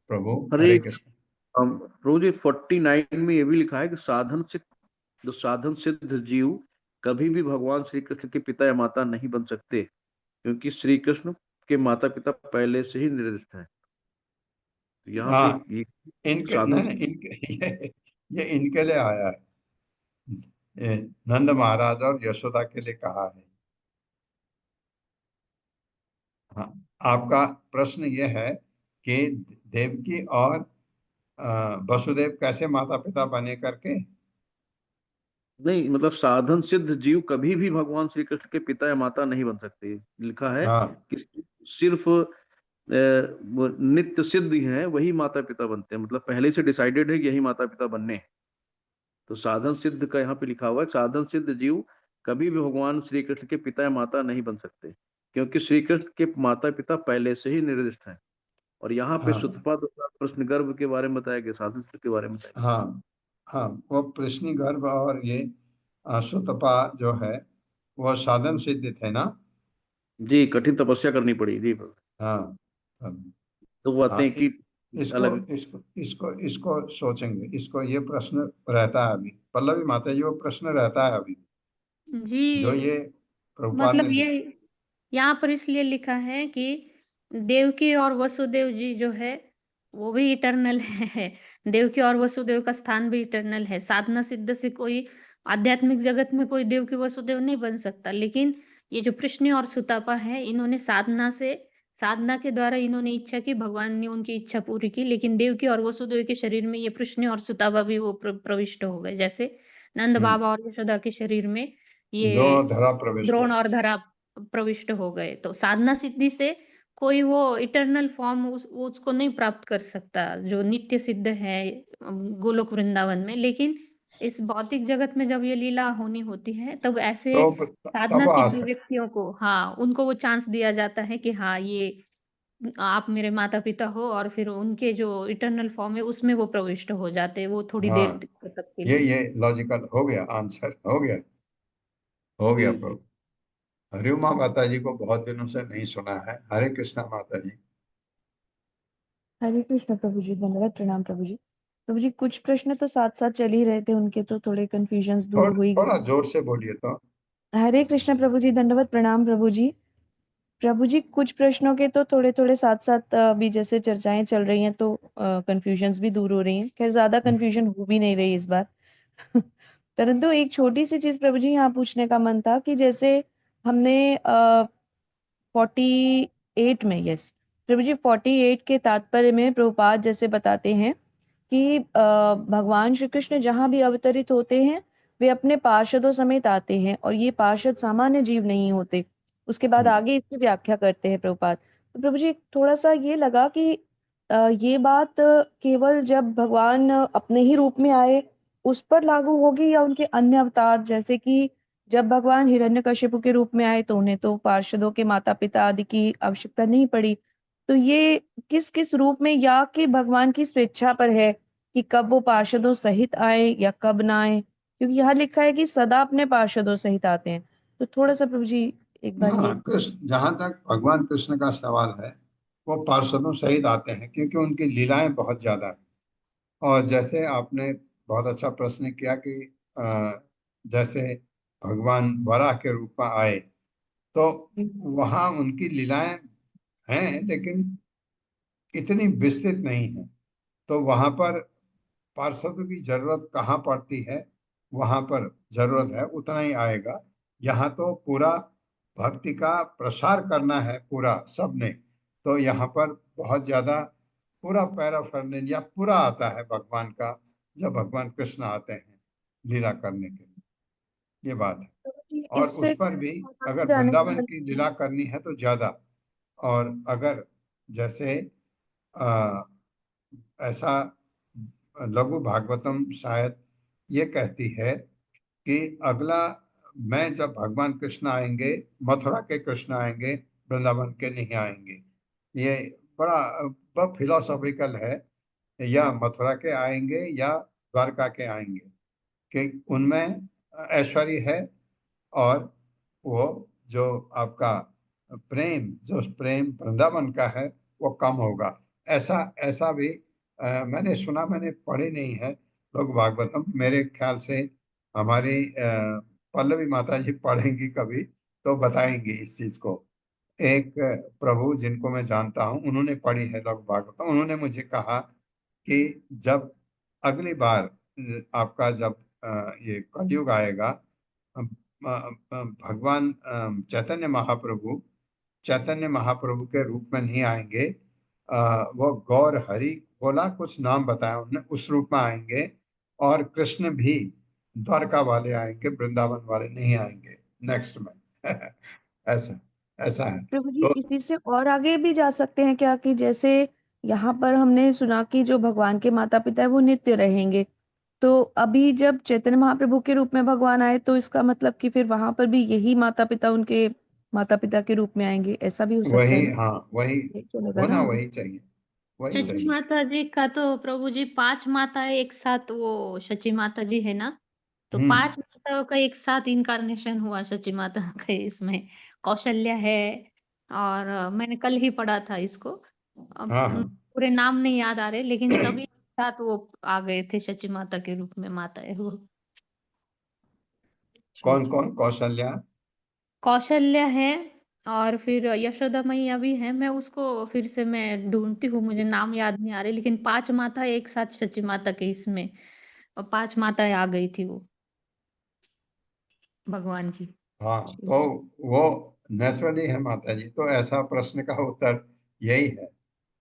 प्रभु, हरे हरे कृष्ण। प्रभु जी 49 में ये भी लिखा है कि साधन से जो साधन सिद्ध जीव कभी भी भगवान श्री कृष्ण के पिता या माता नहीं बन सकते, क्योंकि श्री कृष्ण के माता पिता पहले से ही निर्दिष्ट हैं। तो यहाँ पे हाँ, ये इनके साधन नहीं, इनके ये इनके लिए आया है, ये नंद महाराज और यशोदा के लिए कहा है। हाँ, आपका प्रश्न ये है कि देवकी और वसुदेव कैसे माता पिता बने करके। नहीं, मतलब साधन सिद्ध जीव कभी भी भगवान श्री कृष्ण के पिता या माता नहीं बन सकते। लिखा है हाँ कि सिर्फ वो नित्य सिद्ध ही हैं, वही माता पिता बनते हैं, मतलब पहले से डिसाइडेड है कि यही माता पिता बनने हैं। तो साधन सिद्ध का यहाँ पे लिखा हुआ है, साधन सिद्ध जीव कभी भी भगवान श्री कृष्ण के पिता या माता नहीं बन सकते, क्योंकि श्री कृष्ण के माता पिता पहले से ही निर्दिष्ट हैं। और यहाँ पे हाँ सुतपा प्रश्न गर्भ के बारे में बताया गया, साधन सिद्ध के बारे में बताया हाँ हाँ, वो प्रश्नि गर्भ और ये सुतपा जो है वो साधन सिद्ध थे ना। गया। जी, कठिन तपस्या करनी पड़ी जी। हाँ हाँ तो वो आते हाँ, हैं कि इसको अलग। इसको इसको इसको सोचेंगे, इसको ये प्रश्न रहता है अभी, पल्लवी माता जी, वो प्रश्न रहता है अभी जी, जो ये प्रभुपाद ने मतलब ये यहाँ पर इसलिए लिखा है कि देवकी और वसुदेव जी जो है वो भी इटर्नल है। देवकी और वसुदेव का स्थान भी इटर्नल है। साधना सिद्ध से कोई आध्यात्मिक जगत में कोई देवकी वसुदेव नहीं बन सकता, लेकिन ये जो कृष्ण और सुतापा है, इन्होंने साधना के द्वारा इन्होंने इच्छा की, भगवान ने उनकी इच्छा पूरी की, लेकिन देवकी और वसुदेव के शरीर में ये कृष्ण और सुतापा भी वो प्रविष्ट हो गए, जैसे नंद बाबा और यशोदा के शरीर में दोनों ये धरा प्रविष्ट द्रोण हो। और धरा प्रविष्ट हो गए। तो साधना सिद्धि से कोई वो इटर्नल फॉर्म उसको नहीं प्राप्त कर सकता जो नित्य सिद्ध है गोलोक वृंदावन में। लेकिन इस भौतिक जगत में जब ये लीला होनी होती है, तब ऐसे तो साधना तब आ सिद्धि सक व्यक्तियों को, हाँ, उनको वो चांस दिया जाता है कि हाँ, ये आप मेरे माता पिता हो, और फिर उनके जो इटर्नल फॉर्म है उसमें वो प्रविष्ट हो जाते हैं, वो थोड़ी हाँ, देर तक के ये लिए। ये लॉजिकल हो गया, आंसर हो गया जी जी। प्रभु। हरिमा माता जी को बहुत दिनों से नहीं सुना है। हरे कृष्णा माता जी। हरे कृष्ण प्रभु जी, धन्यवाद, प्रणाम प्रभु जी। प्रभु जी, कुछ प्रश्न तो साथ साथ चल ही रहे थे, उनके तो थोड़े कंफ्यूजन्स दूर हो ही थोड़ा गए। जोर से बोलिए तो। हरे कृष्ण प्रभु जी, धन्यवाद, प्रणाम प्रभु जी। प्रभु जी, कुछ प्रश्नों के तो थोड़े थोड़े साथ साथ अभी जैसे चर्चाएं चल रही हैं तो कंफ्यूजन्स भी दूर हो रही हैं। खैर, ज्यादा कंफ्यूजन हो भी नहीं रही इस बार। परंतु एक छोटी सी चीज प्रभु जी यहाँ पूछने का मन था कि जैसे हमने 48 में, यस प्रभु जी, 48 के तात्पर्य में प्रभुपाद जैसे बताते हैं कि भगवान श्री कृष्ण जहां भी अवतरित होते हैं वे अपने पार्षदों समेत आते हैं, और ये पार्षद सामान्य जीव नहीं होते। उसके बाद आगे इसकी व्याख्या करते हैं प्रभुपाद। तो प्रभु जी, थोड़ा सा ये लगा कि ये बात केवल जब भगवान अपने ही रूप में आए उस पर लागू होगी, या उनके अन्य अवतार, जैसे कि जब भगवान हिरण्यकशिपु के रूप में आए तो उन्हें तो पार्षदों के माता पिता आदि की आवश्यकता नहीं पड़ी। तो ये किस किस रूप में, या कि भगवान की स्वेच्छा पर है कि कब वो पार्षदों सहित आए या कब ना आए, क्योंकि यहाँ लिखा है कि सदा अपने पार्षदों सहित आते हैं। तो थोड़ा सा प्रभु जी एक बार ये। हाँ, कृष्ण, जहां तक भगवान कृष्ण का सवाल है, वो पार्षदों सहित आते हैं क्योंकि उनकी लीलाएं बहुत ज्यादा है। और जैसे आपने बहुत अच्छा प्रश्न किया कि जैसे भगवान वराह के रूप में आए, तो वहां उनकी लीलाएं हैं लेकिन इतनी विस्तृत नहीं है। तो वहां पर पार्षदों की जरूरत कहाँ पड़ती है, वहां पर जरूरत है उतना ही आएगा। यहाँ तो पूरा भक्ति का प्रसार करना है पूरा सबने, तो यहाँ पर बहुत ज्यादा पूरा पैराफर्नेलिया पूरा आता है भगवान का, जब भगवान कृष्ण आते हैं लीला करने के लिए। ये बात है। प्रभु जी, और उस इससे पर भी आगे अगर जाने का वृंदावन मन। की लीला करनी है तो ज्यादा। और अगर जैसे आ, ऐसा लघु भागवतम शायद ये कहती है कि अगला, मैं जब भगवान कृष्ण आएंगे, मथुरा के कृष्ण आएंगे, वृंदावन के नहीं आएंगे। ये बड़ा बड़ा फिलोसॉफिकल है, या मथुरा के आएंगे या द्वारका के आएंगे, कि उनमें ऐश्वर्य है और वो जो आपका प्रेम, जो प्रेम वृंदावन का है, वो कम होगा। ऐसा ऐसा भी मैंने सुना, मैंने पढ़ी नहीं है लोग भागवतम। मेरे ख्याल से हमारी पल्लवी माता जी पढ़ेंगी कभी तो बताएंगी इस चीज को। एक प्रभु जिनको मैं जानता हूँ, उन्होंने पढ़ी है लोग भागवतम। उन्होंने मुझे कहा कि जब अगली बार आपका जब ये कलयुग आएगा, भगवान चैतन्य महाप्रभु के रूप में नहीं आएंगे। वो गौर हरि बोला, कुछ नाम बताया उन्होंने, उस रूप में आएंगे। और कृष्ण भी द्वारका वाले आएंगे, वृंदावन वाले नहीं आएंगे नेक्स्ट में। ऐसा ऐसा है। प्रभु जी, तो इसी से और आगे भी जा सकते हैं क्या, कि जैसे यहाँ पर हमने सुना कि जो भगवान के माता पिता है वो नित्य रहेंगे, तो अभी जब चैतन्य महाप्रभु के रूप में भगवान आए तो इसका मतलब कि फिर वहां पर भी यही माता पिता उनके माता पिता के रूप में आएंगे, ऐसा भी हो सकता है वही, ना? हाँ वही ये चलेगा होना, ना? वही चाहिए, वही सची चाहिए। माता जी का तो प्रभु जी 5 माता एक साथ, वो सची माता जी है ना, तो 5 माताओं का एक साथ इनकारनेशन हुआ सची माता के इसमें। कौशल्या है, और मैंने कल ही पढ़ा था इसको। अब हाँ हाँ। पूरे नाम नहीं याद आ रहे, लेकिन सभी एक साथ वो आ गए थे सची माता के रूप में, माता है वो। कौन कौन? कौशल्या, कौशल्या है, और फिर यशोदा मैया भी है। मैं उसको फिर से मैं ढूंढती हूँ, मुझे नाम याद नहीं आ रहे, लेकिन 5 माता एक साथ सची माता के इसमें, और 5 माताएं आ गई थी वो भगवान की। हाँ तो वो नेचुरली है माता जी। तो ऐसा प्रश्न का उत्तर यही है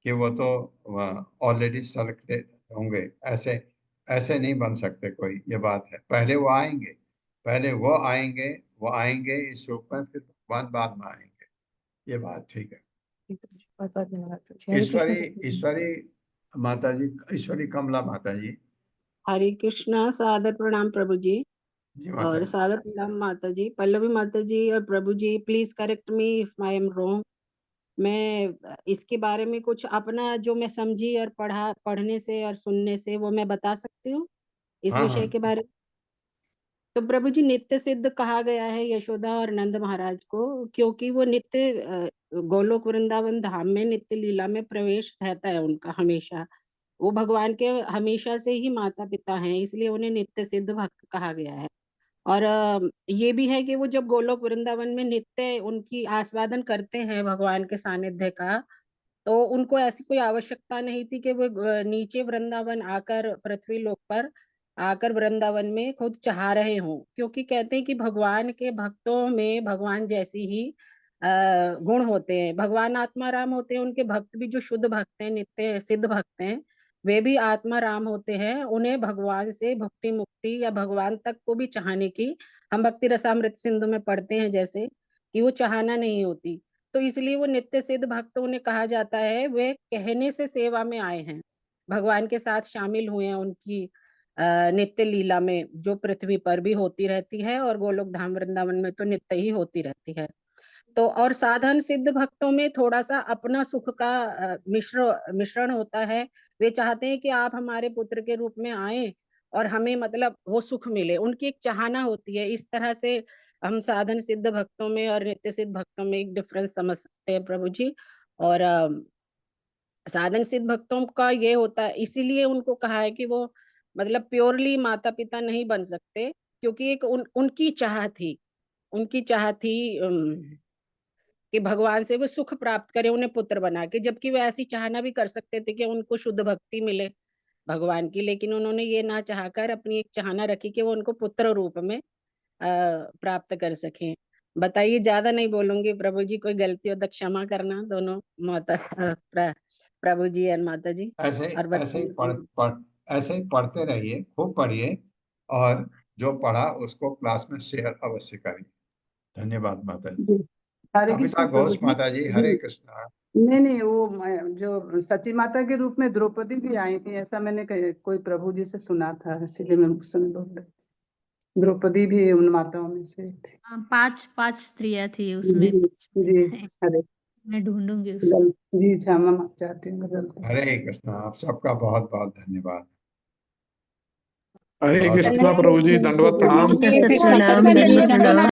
कि वो तो ऑलरेडी सेलेक्टेड होंगे। ऐसे ऐसे नहीं बन सकते कोई, ये बात है। पहले वो आएंगे, पहले वो आएंगे इस रूप में, फिर भगवान बाद में आएंगे। ये बात ठीक है। बहुत बहुत धन्यवाद प्रभु जी। हरे ईश्वरी कृष्ण प्रभु जी। ईश्वरी माता जी, ईश्वरी कमला माता जी। हरे कृष्णा, सादर प्रणाम प्रभु जी। जी माता और जी। सादर प्रणाम माता जी, पल्लवी माता जी और प्रभु ji, please correct me if I am wrong. मैं इसके बारे में कुछ अपना जो मैं समझी और पढ़ने से और सुनने से, वो मैं बता सकती हूँ इस हाँ हाँ। विषय के बारे में। तो प्रभु जी, नित्य सिद्ध कहा गया है यशोदा और नंद महाराज को, क्योंकि वो नित्य गोलोक वृंदावन धाम में नित्य लीला में प्रवेश रहता है उनका हमेशा। वो भगवान के हमेशा से ही माता पिता हैं, इसलिए उन्हें नित्य सिद्ध भक्त कहा गया है। और ये भी है कि वो जब गोलोक वृंदावन में नित्य उनकी आस्वादन करते हैं भगवान के सानिध्य का, तो उनको ऐसी कोई आवश्यकता नहीं थी कि वो नीचे वृंदावन आकर, पृथ्वी लोक पर आकर वृंदावन में खुद चाह रहे हों, क्योंकि कहते हैं कि भगवान के भक्तों में भगवान जैसी ही गुण होते हैं। भगवान आत्मा राम होते हैं, उनके भक्त भी जो शुद्ध भक्त हैं, नित्य सिद्ध भक्त हैं, वे भी आत्मा राम होते हैं। उन्हें भगवान से भक्ति मुक्ति या भगवान तक को भी चाहने की, हम भक्ति रसामृत सिंधु में पढ़ते हैं जैसे, कि वो चाहना नहीं होती। तो इसलिए वो नित्य सिद्ध भक्त उन्हें कहा जाता है, वे कहने से सेवा में आए हैं, भगवान के साथ शामिल हुए हैं उनकी नित्य लीला में, जो पृथ्वी पर भी होती रहती है और गोलोक धाम वृंदावन में तो नित्य ही होती रहती है। तो और साधन सिद्ध भक्तों में थोड़ा सा अपना सुख का मिश्रण होता है। वे चाहते हैं कि आप हमारे पुत्र के रूप में आए और हमें मतलब वो सुख मिले, उनकी एक चाहना होती है। इस तरह से हम साधन सिद्ध भक्तों में और नित्य सिद्ध भक्तों में एक डिफरेंस समझ सकते हैं प्रभु जी। और साधन सिद्ध भक्तों का ये होता है, इसीलिए उनको कहा है कि वो मतलब प्योरली माता पिता नहीं बन सकते, क्योंकि एक उनकी चाह थी, उनकी चाह थी कि भगवान से वो सुख प्राप्त करे उन्हें पुत्र बना के, जबकि वे ऐसी चाहना भी कर सकते थे कि उनको शुद्ध भक्ति मिले भगवान की, लेकिन उन्होंने ये ना चाहकर अपनी एक चाहना रखी कि वो उनको पुत्र रूप में प्राप्त कर सकें। बताइए, ज्यादा नहीं बोलूंगी प्रभु जी, कोई गलती हो तो क्षमा करना, दोनों माता प्रभु जी और माता जी। और ऐसे ही बताइए। ऐसे ही पढ़ते रहिए, खूब पढ़िए, और जो पढ़ा उसको क्लास में शेयर अवश्य करिए। धन्यवाद माता जी। जी, हरे कविता कृष्ण प्रभु घोष जी। माता जी, जी, हरे कृष्णा। नहीं नहीं, वो जो सची माता के रूप में द्रौपदी भी आई थी, ऐसा मैंने कोई प्रभु जी से सुना था, इसलिए मैं उस समय बोल रही थी। द्रौपदी भी उन माताओं में से एक थी। 5 स्त्रियां थी उसमें। जी जी, हरे मैं ढूंढूंगी उसको। जी, क्षमा चाहती हूँ, गलती। हरे कृष्णा। आप सबका बहुत बहुत धन्यवाद। हरे बहुत कृष्णा प्रभु जी, दंडवत प्रणाम। हरे कृष्ण प्रणाम, प्रभु जी, दंडवत दंडवत प्रणाम।